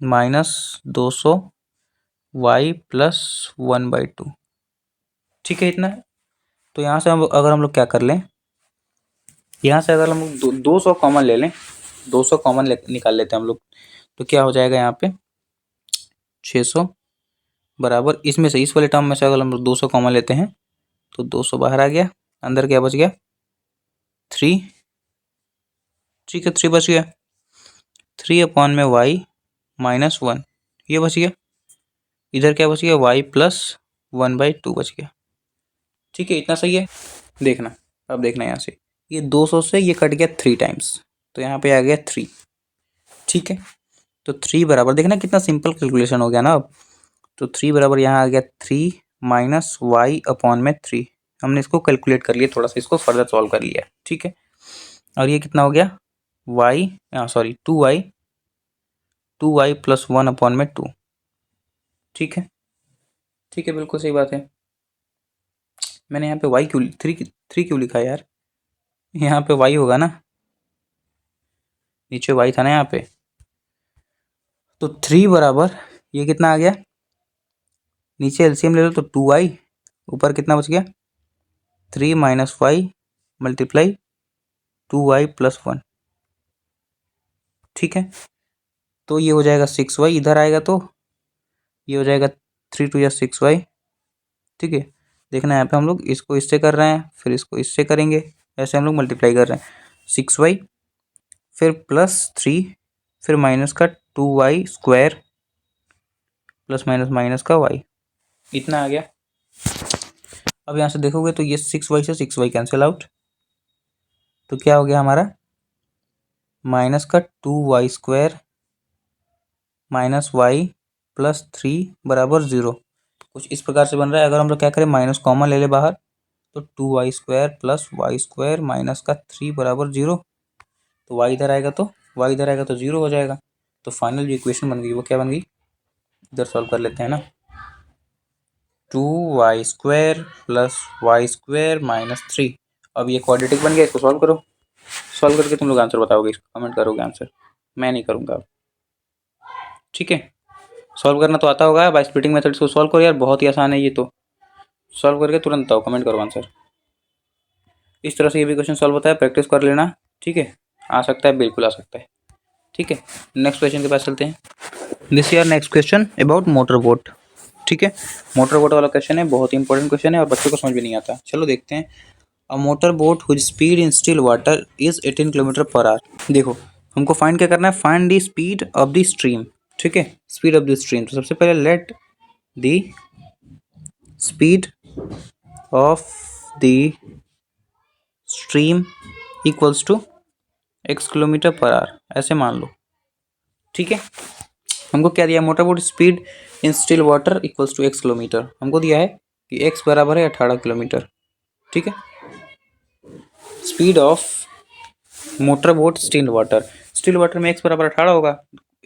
माइनस 200 वाई प्लस 1/2। ठीक है, इतना है। तो यहाँ से हम अगर हम लोग क्या कर लें, यहाँ से अगर हम लोग 200 कॉमन ले लें, 200 कॉमन निकाल लेते हैं हम लोग, तो क्या हो जाएगा यहाँ पे 600 बराबर, इसमें से इस वाले टर्म में से अगर हम लोग 200 कॉमन लेते हैं तो 200 बाहर आ गया, अंदर क्या बच गया 3। ठीक है, 3 बच गया, 3 अपॉन में वाई माइनस 1, ये बच गया, इधर क्या बच गया, वाई प्लस 1/2 बच गया। ठीक है, इतना सही है। देखना, अब देखना यहाँ से, ये 200 से ये कट गया 3 टाइम्स, तो यहाँ पे आ गया 3। ठीक है, तो 3 बराबर, देखना कितना सिंपल कैलकुलेशन हो गया ना अब, तो 3 बराबर यहाँ आ गया 3 माइनस वाई अपॉन में 3, हमने इसको कैलकुलेट कर लिया, थोड़ा सा इसको फर्दर सॉल्व कर लिया। ठीक है, और ये कितना हो गया, Y, sorry 2y plus 1 upon में 2। ठीक है, ठीक है, बिल्कुल सही बात है। मैंने यहाँ पे y क्यों, 3 क्यों लिखा है यार, यहाँ पे y होगा ना, नीचे y था ना यहाँ पे, तो 3 बराबर ये कितना आ गया, नीचे एलसीएम ले लो तो 2y, ऊपर कितना बच गया 3 minus Y multiply 2y plus 1। ठीक है, तो ये हो जाएगा 6y, इधर आएगा तो ये हो जाएगा 3 2 या 6y। ठीक है, देखना यहाँ पे हम लोग इसको इससे कर रहे हैं, फिर इसको इससे करेंगे, ऐसे हम लोग मल्टीप्लाई कर रहे हैं, 6y फिर प्लस 3, फिर माइनस का 2y square plus minus minus का y, इतना आ गया। अब यहाँ से देखोगे तो ये 6y से 6y कैंसिल आउट, तो क्या हो गया हमारा, माइनस का 2y square minus y plus 3 बराबर 0, कुछ इस प्रकार से बन रहा है। अगर हम लोग क्या करें, माइनस कॉमन ले ले बाहर, तो 2y square plus y square minus का 3 बराबर 0, तो y इधर आएगा तो 0 हो जाएगा। तो फाइनल जो इक्वेशन बन गई वो क्या बन गई, इधर सॉल्व कर लेते हैं ना, 2y square plus y square minus 3। अब ये क्वाड्रेटिक बन गया, इसको सॉल्व करो, सॉल्व करके तुम लोग आंसर बताओगे, इसको कमेंट करोगे आंसर, मैं नहीं करूँगा। ठीक है, सॉल्व करना तो आता होगा, बाय स्प्लिटिंग मेथड से सॉल्व करो यार, बहुत ही आसान है ये, तो सॉल्व करके तुरंत बताओ, कमेंट करो आंसर। इस तरह से ये भी क्वेश्चन सॉल्व होता है, प्रैक्टिस कर लेना। ठीक है, आ सकता है, बिल्कुल आ सकता है। ठीक है, नेक्स्ट क्वेश्चन के पास चलते हैं। This year next question about motor boat. ठीक है, मोटर बोट वाला क्वेश्चन है, बहुत ही इंपॉर्टेंट क्वेश्चन है और बच्चों को समझ में नहीं आता। चलो देखते हैं। A motor boat whose speed in still water is 18 kilometre per hour. देखो हमको फाइंड क्या करना है, find the speed of the stream. ठीक है, स्पीड ऑफ द स्ट्रीम। तो सबसे पहले let the speed of the stream equals to x kilometre per hour, ऐसे मान लो। ठीक है, हमको क्या दिया, motor boat speed in still water equals to x kilometre. हमको दिया है कि x बराबर है 18 किलोमीटर। ठीक है, speed of motor boat still water, still water में x बराबर 18 होगा।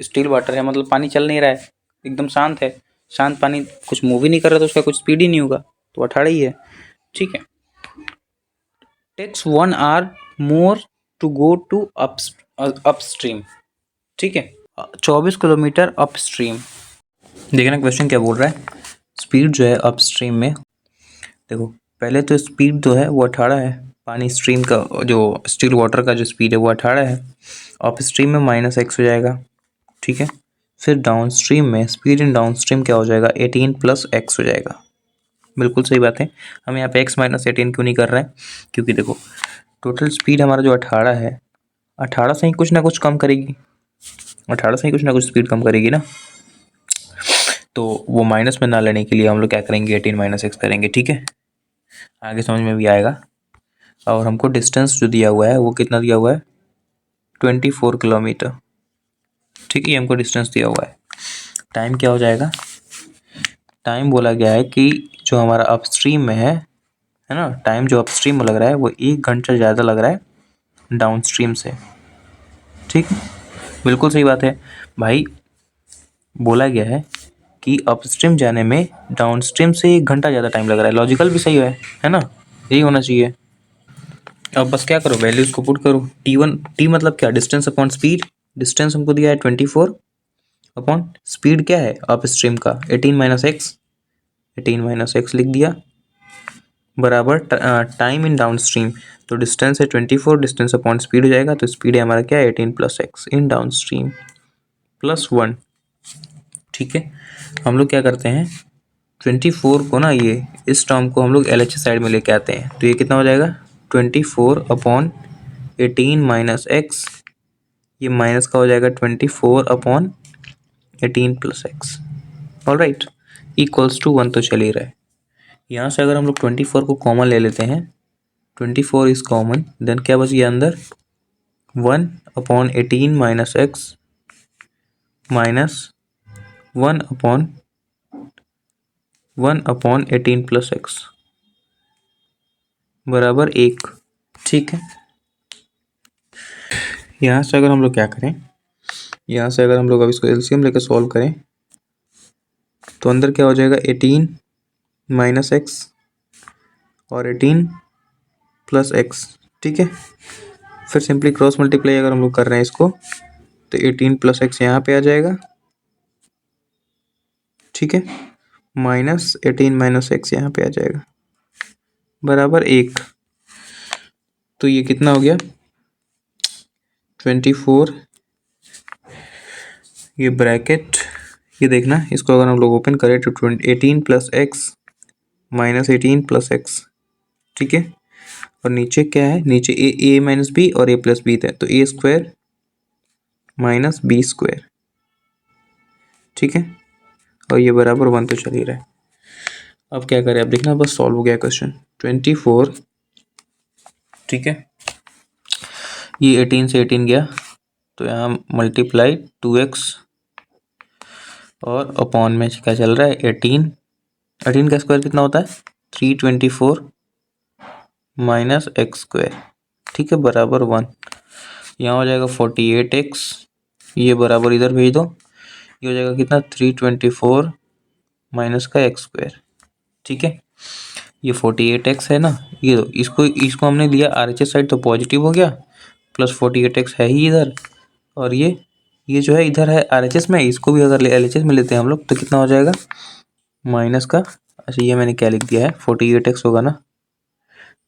स्टिल वाटर है मतलब पानी चल नहीं रहा है, एकदम शांत है। शांत पानी कुछ मूव ही नहीं कर रहा तो उसका कुछ स्पीड ही नहीं होगा, तो 18 ही है। ठीक है, takes 1 hour more to go to upstream. ठीक है, 24 किलोमीटर अपस्ट्रीम। देखना क्वेश्चन क्या बोल रहा है, स्पीड जो है अपस्ट्रीम में, देखो पहले तो स्पीड जो है वो 18 है, पानी स्ट्रीम का जो स्टिल वाटर का जो स्पीड है वो 18 है। अपस्ट्रीम में -x हो जाएगा। ठीक है, फिर डाउन स्ट्रीम में स्पीड इन डाउन स्ट्रीम क्या हो जाएगा, 18 + x हो जाएगा। बिल्कुल सही बात है। हम यहाँ पे x - 18 क्यों नहीं कर रहे हैं, क्योंकि देखो टोटल स्पीड हमारा जो 18 है, 18 से ही कुछ ना कुछ कम करेगी, 18 से ही कुछ ना कुछ स्पीड कम करेगी ना, तो वो माइनस में ना लेने के लिए हम लोग क्या करेंगे, 18 - x करेंगे। ठीक है, आगे समझ में भी आएगा। और हमको डिस्टेंस जो दिया हुआ है वो कितना दिया हुआ है, 24 किलोमीटर। ठीक है, हमको डिस्टेंस दिया हुआ है। टाइम क्या हो जाएगा, टाइम बोला गया है कि जो हमारा अपस्ट्रीम में है ना, टाइम जो अपस्ट्रीम में लग रहा है वो 1 घंटा ज़्यादा लग रहा है डाउन स्ट्रीम से। ठीक, बिल्कुल सही बात है भाई। बोला गया है कि अपस्ट्रीम जाने में डाउन स्ट्रीम से 1 घंटा ज़्यादा टाइम लग रहा है, लॉजिकल भी सही है ना, यही होना चाहिए। अब बस क्या करो, वैल्यूज को पुट करो। t1, t मतलब क्या, डिस्टेंस अपॉन स्पीड। डिस्टेंस हमको दिया है 24 अपॉन स्पीड क्या है अप स्ट्रीम का, 18 - x, 18 - x लिख दिया, बराबर टाइम इन डाउन स्ट्रीम। तो डिस्टेंस है 24, डिस्टेंस अपॉन स्पीड हो जाएगा, तो स्पीड है हमारा क्या है 18 + x इन डाउन स्ट्रीम +1। ठीक है, हम लोग क्या करते हैं, 24 को ना, ये इस टर्म को हम लोग LHS साइड में लेके आते हैं, तो ये कितना हो जाएगा, 24 अपॉन 18 - x, ये माइनस का हो जाएगा 24 upon 18 + x। Alright, equals to 1 तो चल ही रहा है। यहाँ से अगर हम लोग 24 को कॉमन ले लेते हैं, 24 इज कॉमन, देन क्या बच गया अंदर, 1 upon 18 - x minus 1 upon 18 + x बराबर 1। ठीक है, यहाँ से अगर हम लोग क्या करें, यहाँ से अगर हम लोग अब इसको एलसीएम लेकर सॉल्व करें, तो अंदर क्या हो जाएगा, 18 - x और 18 + x। ठीक है, फिर सिंपली क्रॉस मल्टीप्लाई अगर हम लोग कर रहे हैं इसको, तो 18 + x यहाँ पे आ जाएगा। ठीक है, -18 - x यहाँ पे आ जाएगा, बराबर 1। तो ये कितना हो गया, 24, ये ब्रैकेट, ये देखना, इसको अगर हम लोग ओपन करें तो 18 + x -18 + x। ठीक है, और नीचे क्या है, नीचे a - b और a + b है, तो a² - b²। ठीक है, और ये बराबर 1 तो चल ही रहा है। अब क्या करें, अब देखना, बस सॉल्व हो गया क्वेश्चन। 24, ठीक है, ये 18 से 18 गया, तो यहाँ मल्टीप्लाई 2x और अपॉन में क्या चल रहा है 18, 18 का स्क्वायर कितना होता है 324 - x²। ठीक है, बराबर 1। यहाँ हो जाएगा 48x, ये बराबर इधर भेज दो, ये हो जाएगा कितना 324 माइनस का x²। ठीक है, ये 48x है ना, ये इसको हमने लिया RHS साइड तो पॉजिटिव हो गया, प्लस 48x है ही इधर, और ये जो है इधर है RHS में, इसको भी अगर LHS में लेते हैं हम लोग तो कितना हो जाएगा माइनस का, अच्छा ये मैंने क्या लिख दिया है 48x होगा ना,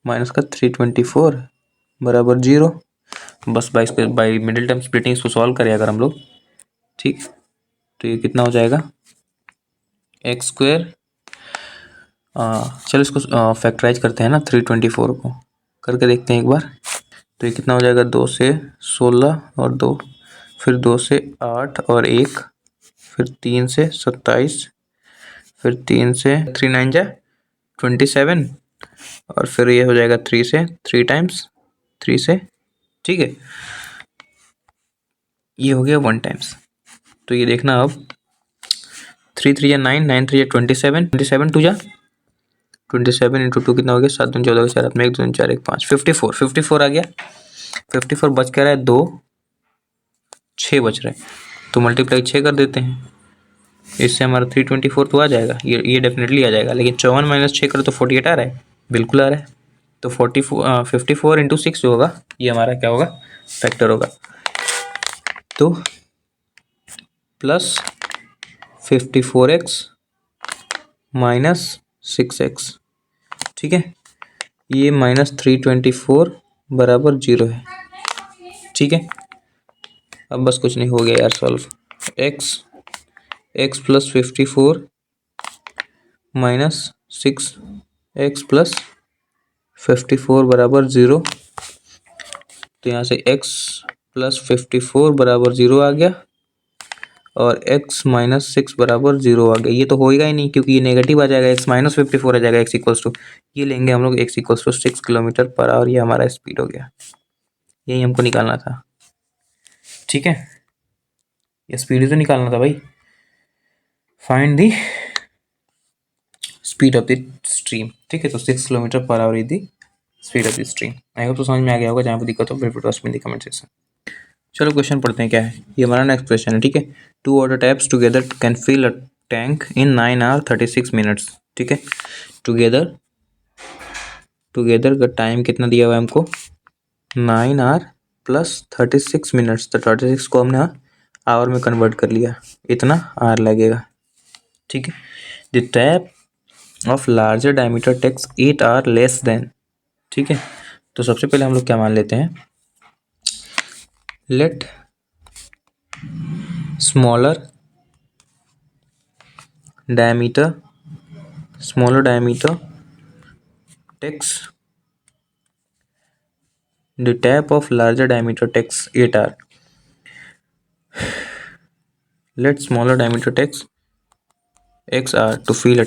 माइनस का 324 बराबर 0। बस बाई मिडिल टर्म स्प्लिटिंग इसको सॉल्व करें अगर हम लोग, ठीक, तो ये कितना हो जाएगा x²। चलो इसको फैक्टराइज करते हैं ना 324 को, करके देखते हैं एक बार। तो ये कितना हो जाएगा, 2 से 16 और 2, फिर 2 से 8 और 1, फिर 3 से 27, फिर 3 से 3 9 जा 27, और फिर ये हो जाएगा 3 से 3 टाइम्स 3 से, ठीक है। ये हो गया 1 टाइम्स। तो ये देखना अब 3 3 या 9, 9 3 या 27, 27 2 जा 27 इंटू 2 कितना हो गया, 7 2 14 4 8 में 1 2 4 1 5 54, 54 आ गया। 54 बच क्या रहा है, 2 6 बच रहा है, तो मल्टीप्लाई 6 कर देते हैं, इससे हमारा 324 तो आ जाएगा, ये डेफिनेटली आ जाएगा। लेकिन 54 माइनस 6 करो तो 48 आ रहा है, बिल्कुल आ रहा है। तो 54 इंटू 6 जो होगा ये हमारा क्या होगा, फैक्टर होगा। तो प्लस 54x माइनस 6x, ठीक है। ये माइनस 324 बराबर 0 है, ठीक है। अब बस कुछ नहीं, हो गया यार solve. x plus 54 minus 6x plus 54 बराबर 0। तो यहाँ से x प्लस 54 बराबर 0 आ गया और x माइनस 6 बराबर 0 आ गया। ये तो होएगा ही नहीं क्योंकि ये नेगेटिव आ जाएगा, x माइनस 54 आ जाएगा, x इक्वल्स टू ये लेंगे हम लोग, x equals to 6 kilometre per hour. ये हमारा स्पीड हो गया, यही हमको निकालना था, ठीक है। ये स्पीड तो निकालना था भाई। Find the speed of the stream, ठीक है। तो 6 kilometre per our is the speed of the stream. I hope तो समझ में आ गया होगा। जहाँ पर दिक्कत हो फिर इन द कमेंट सेक्शन। चलो क्वेश्चन पढ़ते हैं क्या है। ये हमारा नेक्स्ट क्वेश्चन है, ठीक है। 2 water taps together can fill a tank in 9 hour 36 minutes, ठीक है। टुगेदर का टाइम कितना दिया हुआ है हमको, 9 आवर प्लस 36 मिनट्स। तो 36 को हमने आवर में कन्वर्ट कर लिया, इतना आवर लगेगा, ठीक है। The tap of larger diameter takes 8 hour less than, ठीक है। तो सबसे पहले हम लोग क्या मान लेते हैं, let smaller diameter takes the tap of larger diameter takes 8 hour. Let smaller diameter takes x hour to fill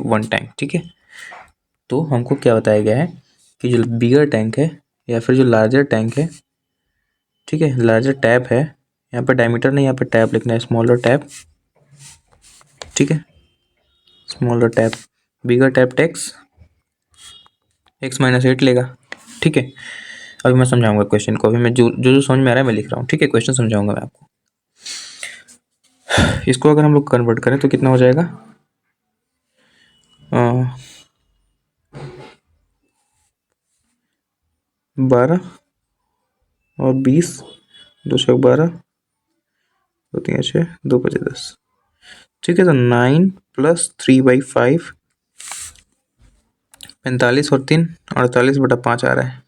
one tank, ठीक है। तो हमको क्या बताया गया है कि जो बिगर टैंक है या फिर जो लार्जर टैंक है, ठीक है, लार्जर टैप है, यहाँ पर डायमीटर नहीं, यहाँ पर टैप लिखना है, स्मॉलर टैप, ठीक है। स्मॉलर टैप, बिगर टैप टेक्स x माइनस 8 लेगा, ठीक है। अभी मैं समझाऊंगा क्वेश्चन को, अभी मैं जो समझ में आ रहा है मैं लिख रहा हूँ, ठीक है। क्वेश्चन समझाऊंगा मैं आपको। इसको अगर हम लोग कन्वर्ट करें तो कितना हो जाएगा, 12 और 20, 2 से 12, 2 3 6, 2 5 10, ठीक है। तो 9 प्लस 3/5, 45 और 3 48/5 आ रहा है,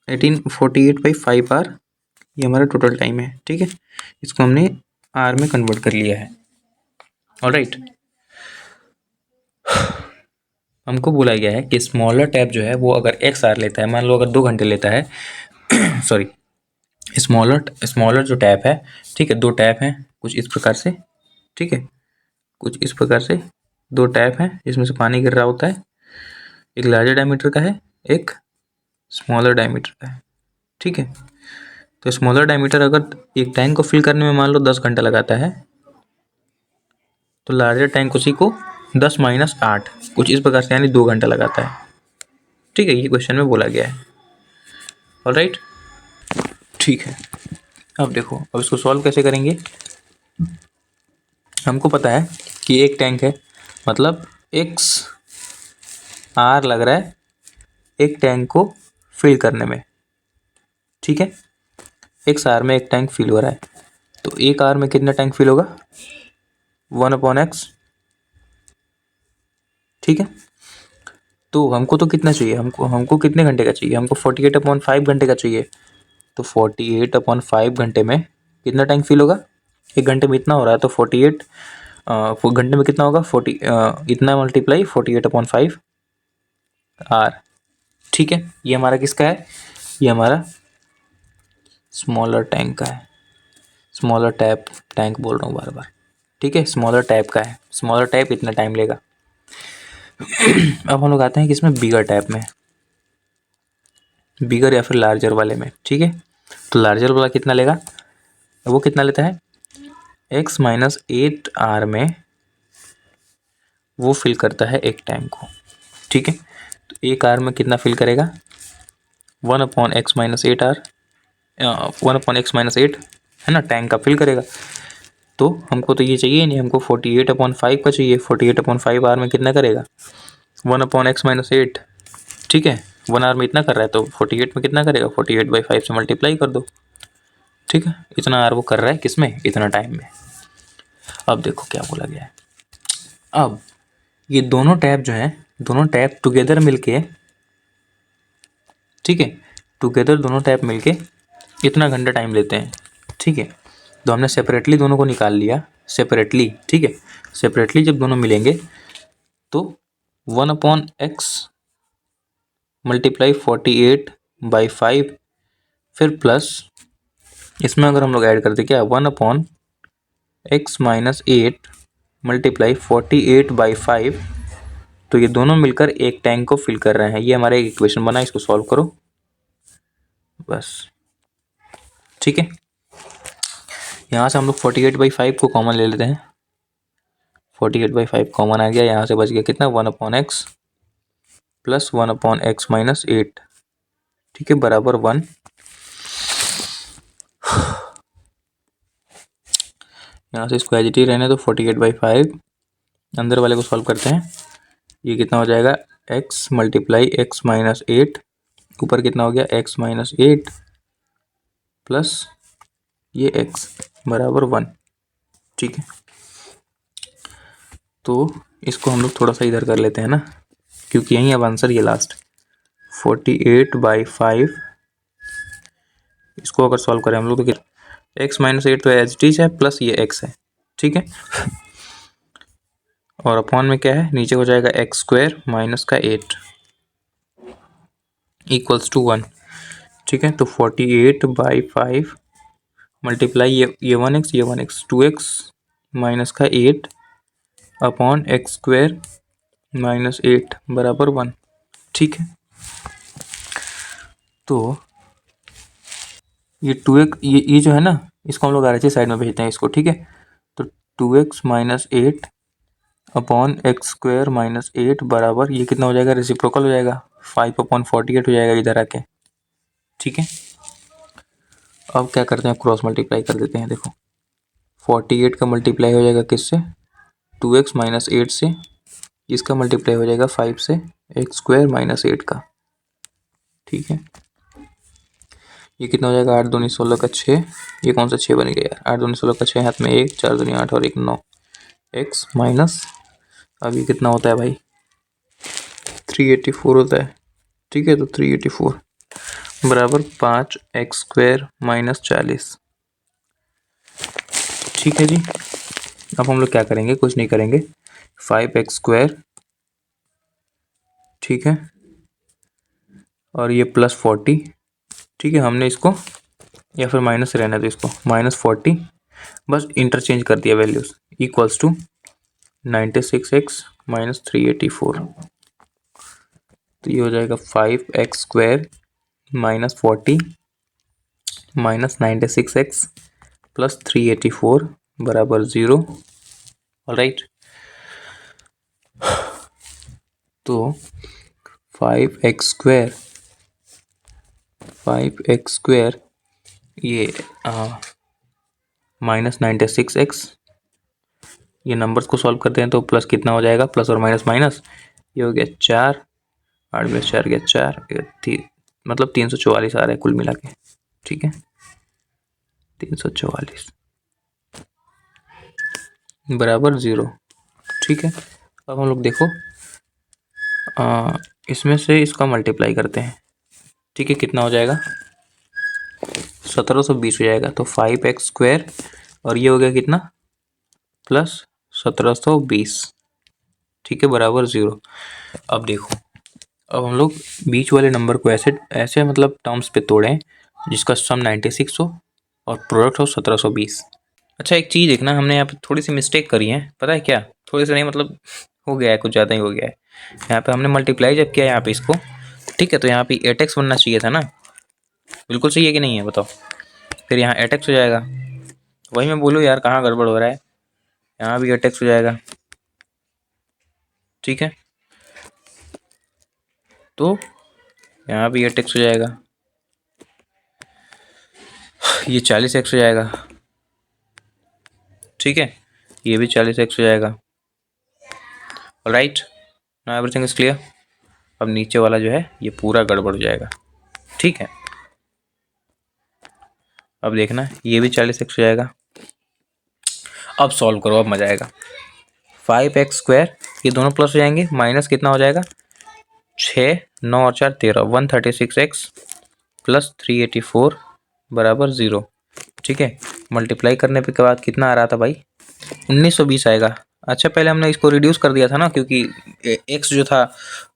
1848/5 आर, ये हमारा टोटल टाइम है, ठीक है। इसको हमने आर में कन्वर्ट कर लिया है, ऑलराइट। हमको बोला गया है कि स्मॉलर टैप जो है वो अगर एक्स आर लेता है, मान लो अगर 2 घंटे लेता है सॉरी, स्मॉलर जो टैप है, ठीक है, 2 टैप हैं कुछ इस प्रकार से, ठीक है, कुछ इस प्रकार से 2 टैप हैं जिसमें से पानी गिर रहा होता है, एक लार्जर डायमीटर का है, एक स्मॉलर डायमीटर का है, ठीक है। तो स्मॉलर डायमीटर अगर एक टैंक को फिल करने में मान लो 10 घंटा लगाता है, तो लार्जर टैंक उसी को 10 माइनस 8 कुछ इस प्रकार से यानी 2 घंटा लगाता है, ठीक है। ये क्वेश्चन में बोला गया है, ऑलराइट, ठीक है। अब देखो, अब इसको सॉल्व कैसे करेंगे। हमको पता है कि एक टैंक है, मतलब x आर लग रहा है एक टैंक को फिल करने में, ठीक है। x आर में एक टैंक फिल हो रहा है, तो एक आर में कितना टैंक फिल होगा, 1/x, ठीक है। तो हमको तो कितना चाहिए, हमको कितने घंटे का चाहिए, हमको 48/5 घंटे का चाहिए। तो 48/5 घंटे में कितना टैंक फिल होगा, एक घंटे में इतना हो रहा है, तो 48 घंटे में कितना होगा, 40 इतना मल्टीप्लाई 48/5 आर, ठीक है, ये हमारा किसका है, ये हमारा स्मॉलर टैंक का है, स्मॉलर टैप, टैंक बोल रहा हूँ बार बार, ठीक है, स्मॉलर टैप का है, स्मॉलर टैप इतना टाइम लेगा। अब हम लोग आते हैं कि इसमें बिगर टैप में, बिगर या फिर लार्जर वाले में, ठीक है। तो लार्जर वाला कितना लेगा, वो कितना लेता है, x माइनस 8r में वो फिल करता है एक टैंक को, ठीक है। तो एक आर में कितना फिल करेगा, 1/x-8r, 1/x-8 है ना, टैंक का फिल करेगा। तो हमको तो ये चाहिए नहीं, हमको 48/5 का चाहिए। 48/5 आर में कितना करेगा, 1/x-8, ठीक है। 1 आर में इतना कर रहा है तो 48 में कितना करेगा, 48/5 से मल्टीप्लाई कर दो, ठीक है। इतना आर वो कर रहा है किसमें, इतना टाइम में। अब देखो क्या बोला गया है, अब ये दोनों टैप जो है, दोनों टैप टुगेदर मिलके, ठीक है, टुगेदर दोनों टैप मिलके इतना घंटा टाइम लेते हैं, ठीक है। तो हमने सेपरेटली दोनों को निकाल लिया, सेपरेटली, ठीक है। सेपरेटली जब दोनों मिलेंगे तो 1/x मल्टीप्लाई 48/5, फिर प्लस इसमें अगर हम लोग ऐड करते क्या, 1/x-8 मल्टीप्लाई 48/5, तो ये दोनों मिलकर एक टैंक को फिल कर रहे हैं। ये हमारा एक इक्वेशन बना, इसको सॉल्व करो बस, ठीक है। यहाँ से हम लोग 48/5 को कॉमन ले लेते हैं, 48/5 कॉमन आ गया, यहाँ से बच गया कितना, 1/x प्लस 1/x-8, ठीक है, बराबर 1। यहाँ से इसको एज रहने तो 48/5 अंदर वाले को सॉल्व करते हैं, ये कितना हो जाएगा, x मल्टीप्लाई x-8, ऊपर कितना हो गया, x-8 प्लस ये x बराबर 1, ठीक है। तो इसको हम लोग थोड़ा सा इधर कर लेते हैं ना, क्योंकि यही अब आंसर ये लास्ट 48/5, इसको अगर सॉल्व करें हम लोग तो x-8 तो एज टीच है, प्लस ये x है, ठीक है। और अपॉन में क्या है, नीचे हो जाएगा x² माइनस का 8 इक्वल्स टू 1, ठीक है। तो 48/5 मल्टीप्लाई ये 1x 2x माइनस का 8 अपॉन x² माइनस 8 बराबर 1, ठीक है। तो ये 2x, ये जो है ना, इसको हम लोग RHS साइड में भेजते हैं इसको, ठीक है। तो 2x minus 8 upon x² minus 8 बराबर, ये कितना हो जाएगा, रेसिप्रोकल हो जाएगा, 5/48 हो जाएगा इधर आके, ठीक है। अब क्या करते हैं, क्रॉस मल्टीप्लाई कर देते हैं। देखो 48 का मल्टीप्लाई हो जाएगा किससे, 2x माइनस 8 से, इसका मल्टीप्लाई हो जाएगा 5 से, x² माइनस 8 का, ठीक है। ये कितना हो जाएगा, 8 दूनी 16 का 6, ये कौन सा 6 बन गया यार, 8 दूनी 16 का 6, हाथ में 1, 4 दूनी 8 और 1 9, x माइनस, अब ये कितना होता है भाई, 384 होता है, ठीक है। तो 384 बराबर 5x² माइनस 40, ठीक है जी। अब हम लोग क्या करेंगे, कुछ नहीं करेंगे, 5x², ठीक है, और ये प्लस 40, ठीक है। हमने इसको या फिर माइनस रहना तो इसको -40, बस इंटरचेंज कर दिया values, equals to 96x minus 384, तो ये हो जाएगा 5x² minus 40 minus 96x plus 384 बराबर 0, ऑलराइट। तो 5x² ये माइनस 96x, ये नंबर्स को सॉल्व करते हैं तो प्लस कितना हो जाएगा, प्लस और माइनस माइनस, ये हो गया 4, 8 में 4 गया 4, मतलब 344 आ रहा है कुल मिला के, ठीक है, 344 बराबर 0, ठीक है। अब हम लोग देखो इसमें से इसका मल्टीप्लाई करते हैं, ठीक है, कितना हो जाएगा, 1720 हो जाएगा। तो 5x² और ये हो गया कितना, प्लस 1720, ठीक है, बराबर 0। अब देखो अब हम लोग बीच वाले नंबर को ऐसे ऐसे मतलब टर्म्स पे तोड़ें जिसका सम 96 हो और प्रोडक्ट हो 1720। अच्छा एक चीज़ देखना, हमने यहाँ पे थोड़ी सी मिस्टेक करी है, पता है क्या? थोड़ी सी नहीं मतलब हो गया है, कुछ ज़्यादा ही हो गया है। यहाँ पे हमने मल्टीप्लाई जब किया यहाँ पे इसको, ठीक है, तो यहाँ पे 8x बनना चाहिए था ना, बिल्कुल सही है कि नहीं है बताओ? फिर यहाँ 8x हो जाएगा, वही मैं बोलूँ यार कहाँ गड़बड़ हो रहा है। यहाँ भी 8x हो जाएगा, ठीक है, तो यहाँ भी 8x हो जाएगा, ये 40x हो जाएगा, ठीक है, ये भी 40x हो जाएगा। Right, now everything is clear. अब नीचे वाला जो है ये पूरा गड़बड़ हो जाएगा, ठीक है। अब देखना ये भी 40x हो जाएगा। अब सॉल्व करो, अब मजा आएगा। 5x² ये दोनों प्लस हो जाएंगे, माइनस कितना हो जाएगा 6, 9 और 4 13, 136x प्लस 384 बराबर 0, ठीक है। मल्टीप्लाई करने पे के बाद कितना आ रहा था भाई 1920 आएगा। अच्छा पहले हमने इसको रिड्यूस कर दिया था ना, क्योंकि x जो था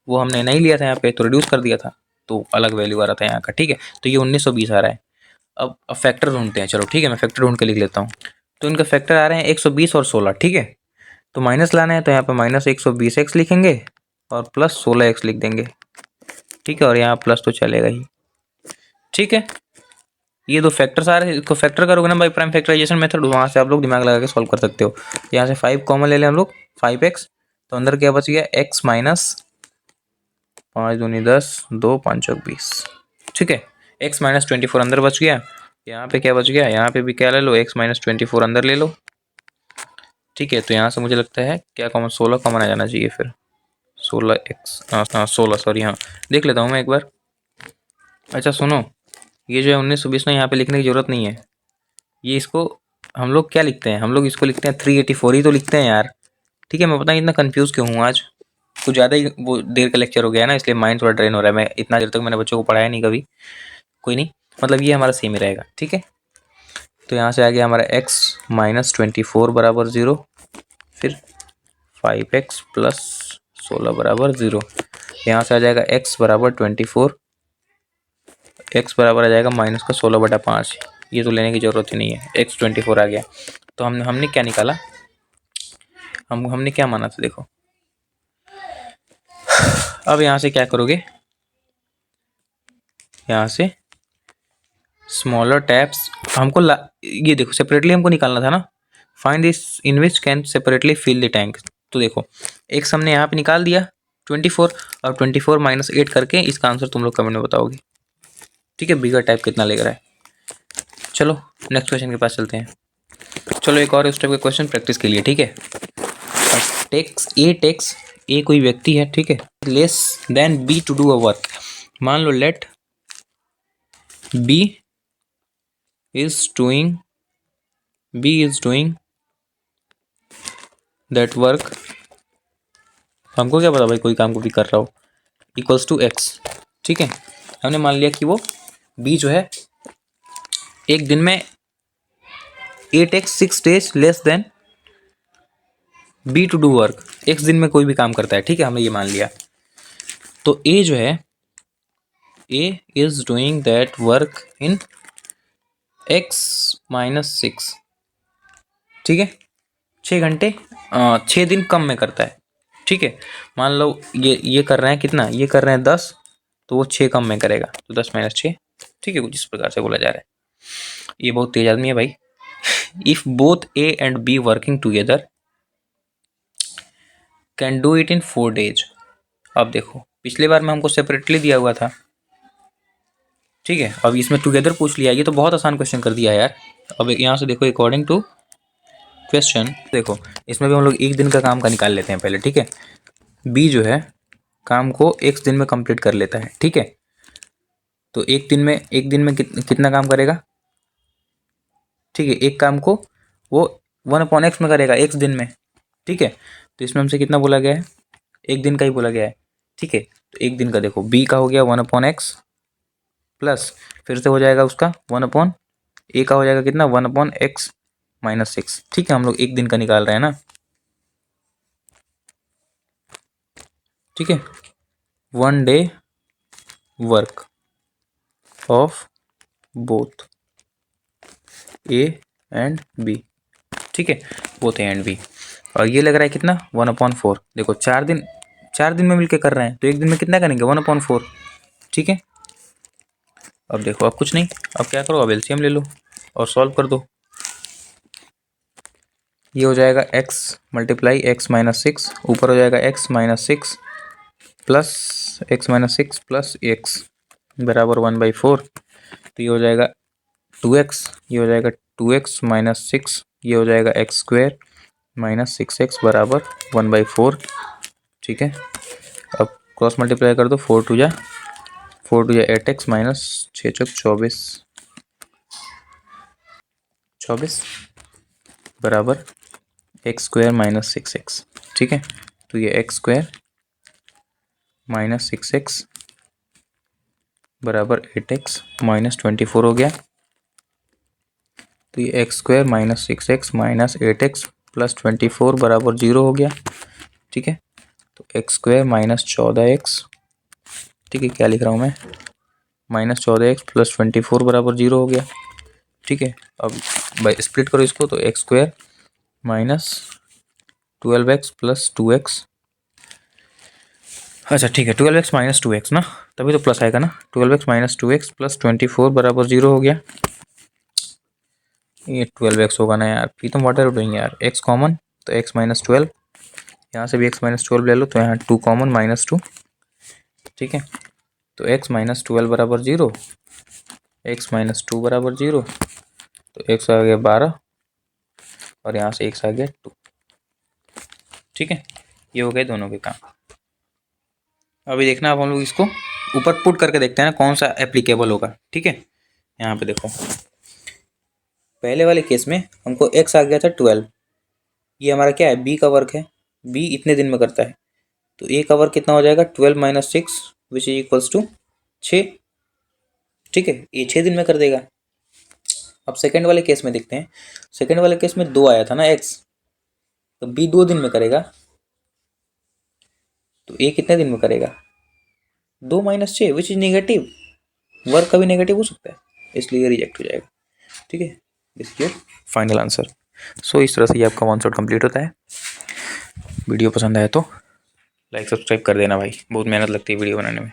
वो हमने नहीं लिया था यहाँ पे, तो रिड्यूस कर दिया था, तो अलग वैल्यू आ रहा था यहाँ का, ठीक है। तो ये 1920 आ रहा है। अब फैक्टर ढूंढते हैं, चलो ठीक है, मैं फैक्टर ढूंढ के लिख लेता हूँ। तो इनका फैक्टर आ रहे हैं 120 और 16, ठीक है। तो माइनस लाना है तो यहाँ पे माइनस 120x लिखेंगे और प्लस 16x लिख देंगे, ठीक है, और यहाँ प्लस तो चलेगा ही, ठीक है। ये दो फैक्टर्स आ रहे हैं, इसको फैक्टर करोगे ना बाई प्राइम फैक्टराइजेशन मेथड, वहाँ से आप लोग दिमाग लगा के सॉल्व कर सकते हो। यहाँ से 5 कॉमन ले लें हम लोग, 5x, तो अंदर क्या बच गया x माइनस 5 दूनी 10, 2 5 चौक 20, ठीक है। x माइनस 24 अंदर बच गया। यहाँ पे क्या बच गया, यहाँ पे भी क्या ले लो, x माइनस 24 अंदर ले लो, ठीक है। तो यहाँ से मुझे लगता है क्या कॉमन 16 कॉमन आ जाना चाहिए, फिर 16x, हाँ 16, सॉरी, हाँ देख लेता हूँ मैं एक बार। अच्छा सुनो, ये जो है 1920 ना यहाँ पे लिखने की जरूरत नहीं है, ये इसको हम लोग क्या लिखते हैं, हम लोग इसको लिखते हैं 384 ही तो लिखते हैं यार, ठीक है। मैं पता नहीं इतना कंफ्यूज क्यों हूँ आज, कुछ ज़्यादा ही वो देर का लेक्चर हो गया है ना, इसलिए माइंड थोड़ा ड्रेन हो रहा है। मैं इतना देर तक मैंने बच्चों को पढ़ाया नहीं कभी, कोई नहीं, मतलब ये हमारा सेम ही रहेगा, ठीक है। तो यहाँ से आ गया हमारा x माइनस 24 बराबर 0, फिर 5x प्लस 16 बराबर 0। यहाँ से आ जाएगा x बराबर 24, x बराबर आ जाएगा माइनस का 16/5, ये तो लेने की ज़रूरत ही नहीं है, x 24 आ गया। तो हमने क्या निकाला, हमने क्या माना था देखो। अब यहाँ से क्या करोगे, यहाँ से स्मॉलर टैप्स हमको ये देखो सेपरेटली हमको निकालना था ना, find this in which can separately fill the tank. तो देखो x हमने यहाँ पे निकाल दिया 24, और 24 माइनस 8 करके इसका आंसर तुम लोग कमेंट में बताओगे, ठीक है। बिगर टाइप कितना लेकर है। चलो नेक्स्ट क्वेश्चन के पास चलते हैं। चलो एक और इस टाइप के क्वेश्चन प्रैक्टिस के लिए, ठीक है। टेक्स ए कोई व्यक्ति है, ठीक है, less than B to do a work. मान लो let B is doing that work, हमको क्या पता भाई कोई काम को भी कर रहा हो, इक्वल्स टू एक्स, ठीक है। हमने मान लिया कि वो बी जो है एक दिन में 8x 6 days less than B to do work, x दिन में कोई भी काम करता है, ठीक है, हमने ये मान लिया। तो ए जो है, A is doing that work in x minus 6, ठीक है, 6 घंटे 6 दिन कम में करता है, ठीक है। मान लो ये कर रहे हैं कितना, ये कर रहे हैं 10, तो वो 6 कम में करेगा, तो 10 माइनस 6, ठीक है, कुछ इस प्रकार से बोला जा रहा है। ये बहुत तेज आदमी है भाई। If both a and be working together can do it in 4 days। अब देखो पिछले बार में हमको सेपरेटली दिया हुआ था, ठीक है, अब इसमें टुगेदर पूछ लिया, ये तो बहुत आसान क्वेश्चन कर दिया यार। अब यहाँ से देखो अकॉर्डिंग टू क्वेश्चन, देखो इसमें भी हम लोग एक दिन का काम का निकाल लेते हैं पहले, ठीक है। बी जो है काम को एक दिन में कंप्लीट कर लेता है, ठीक है। तो एक दिन में कितना काम करेगा, ठीक है, एक काम को वो 1/x में करेगा एक दिन में, ठीक है। तो इसमें हमसे कितना बोला गया है, एक दिन का ही बोला गया है, ठीक है। तो एक दिन का देखो बी का हो गया 1/x प्लस फिर से हो जाएगा उसका 1 ए का हो जाएगा कितना 1/x माइनस 6, ठीक है। हम लोग एक दिन का निकाल रहे हैं ना, ठीक है। 1 day work of both a and b, ठीक है, बोथ ए एंड बी। और ये लग रहा है कितना 1/4। देखो 4 दिन में मिलके कर रहे हैं तो एक दिन में कितना करेंगे 1/4, ठीक है। अब देखो अब कुछ नहीं, अब क्या करो, अब एलसीएम ले लो और सॉल्व कर दो। ये हो जाएगा x मल्टीप्लाई x माइनस 6, ऊपर हो जाएगा x minus 6 plus x minus 6 plus x बराबर 1/4। तो ये हो जाएगा 2x, ये हो जाएगा 2x माइनस 6, ये हो जाएगा x स्क्वायर माइनस 6x बराबर 1/4, ठीक है। अब क्रॉस मल्टीप्लाई कर दो, 4 टू जा 8x माइनस 6 चौक 24 बराबर एक्स स्क्वायर माइनस 6x, ठीक है। तो ये एक्स स्क्वायर माइनस 6x बराबर 8x माइनस 24 हो गया। तो ये x square minus 6x minus 8x plus 24 बराबर 0 हो गया, ठीक है। तो एक्स स्क्वायर माइनस 14x, ठीक है, क्या लिख रहा हूँ मैं, माइनस 14x प्लस 24 बराबर 0 हो गया, ठीक है। अब भाई स्प्लिट करो इसको, तो X square minus 12x plus 2x, अच्छा ठीक है, 12x माइनस 2x ना, तभी तो प्लस आएगा ना। 12x माइनस 2x प्लस 24 बराबर 0 हो गया। ये 12x होगा ना यार, प्रीतम व्हाट आर यू डूइंग यार, x कॉमन तो x माइनस 12, यहाँ से भी x माइनस 12 ले लो, तो यहाँ 2 कॉमन माइनस 2, ठीक है। तो x माइनस 12 बराबर 0, x माइनस 2 बराबर 0, तो x आ गया 12 और यहाँ से x आ गया 2, ठीक है। ये हो गए दोनों के काम। अभी देखना अब हम लोग इसको ऊपर पुट करके देखते हैं ना कौन सा एप्लीकेबल होगा, ठीक है। यहाँ पे देखो, पहले वाले केस में हमको x आ गया था 12, ये हमारा क्या है, b का वर्क है, b इतने दिन में करता है, तो a का वर्क कितना हो जाएगा 12 minus 6 which is equals to 6, ठीक है, ये 6 दिन में कर देगा। अब सेकेंड वाले केस में देखते हैं, सेकेंड वाले केस में 2 आया था ना x, तो b 2 दिन में करेगा, तो a कितने दिन में करेगा 2 minus 6 which is negative, work कभी नेगेटिव हो सकता है, इसलिए रिजेक्ट हो जाएगा, ठीक है। This is your final answer. So इस तरह से ये आपका वन शॉट कंप्लीट होता है। वीडियो पसंद आए तो लाइक सब्सक्राइब कर देना भाई, बहुत मेहनत लगती है वीडियो बनाने में।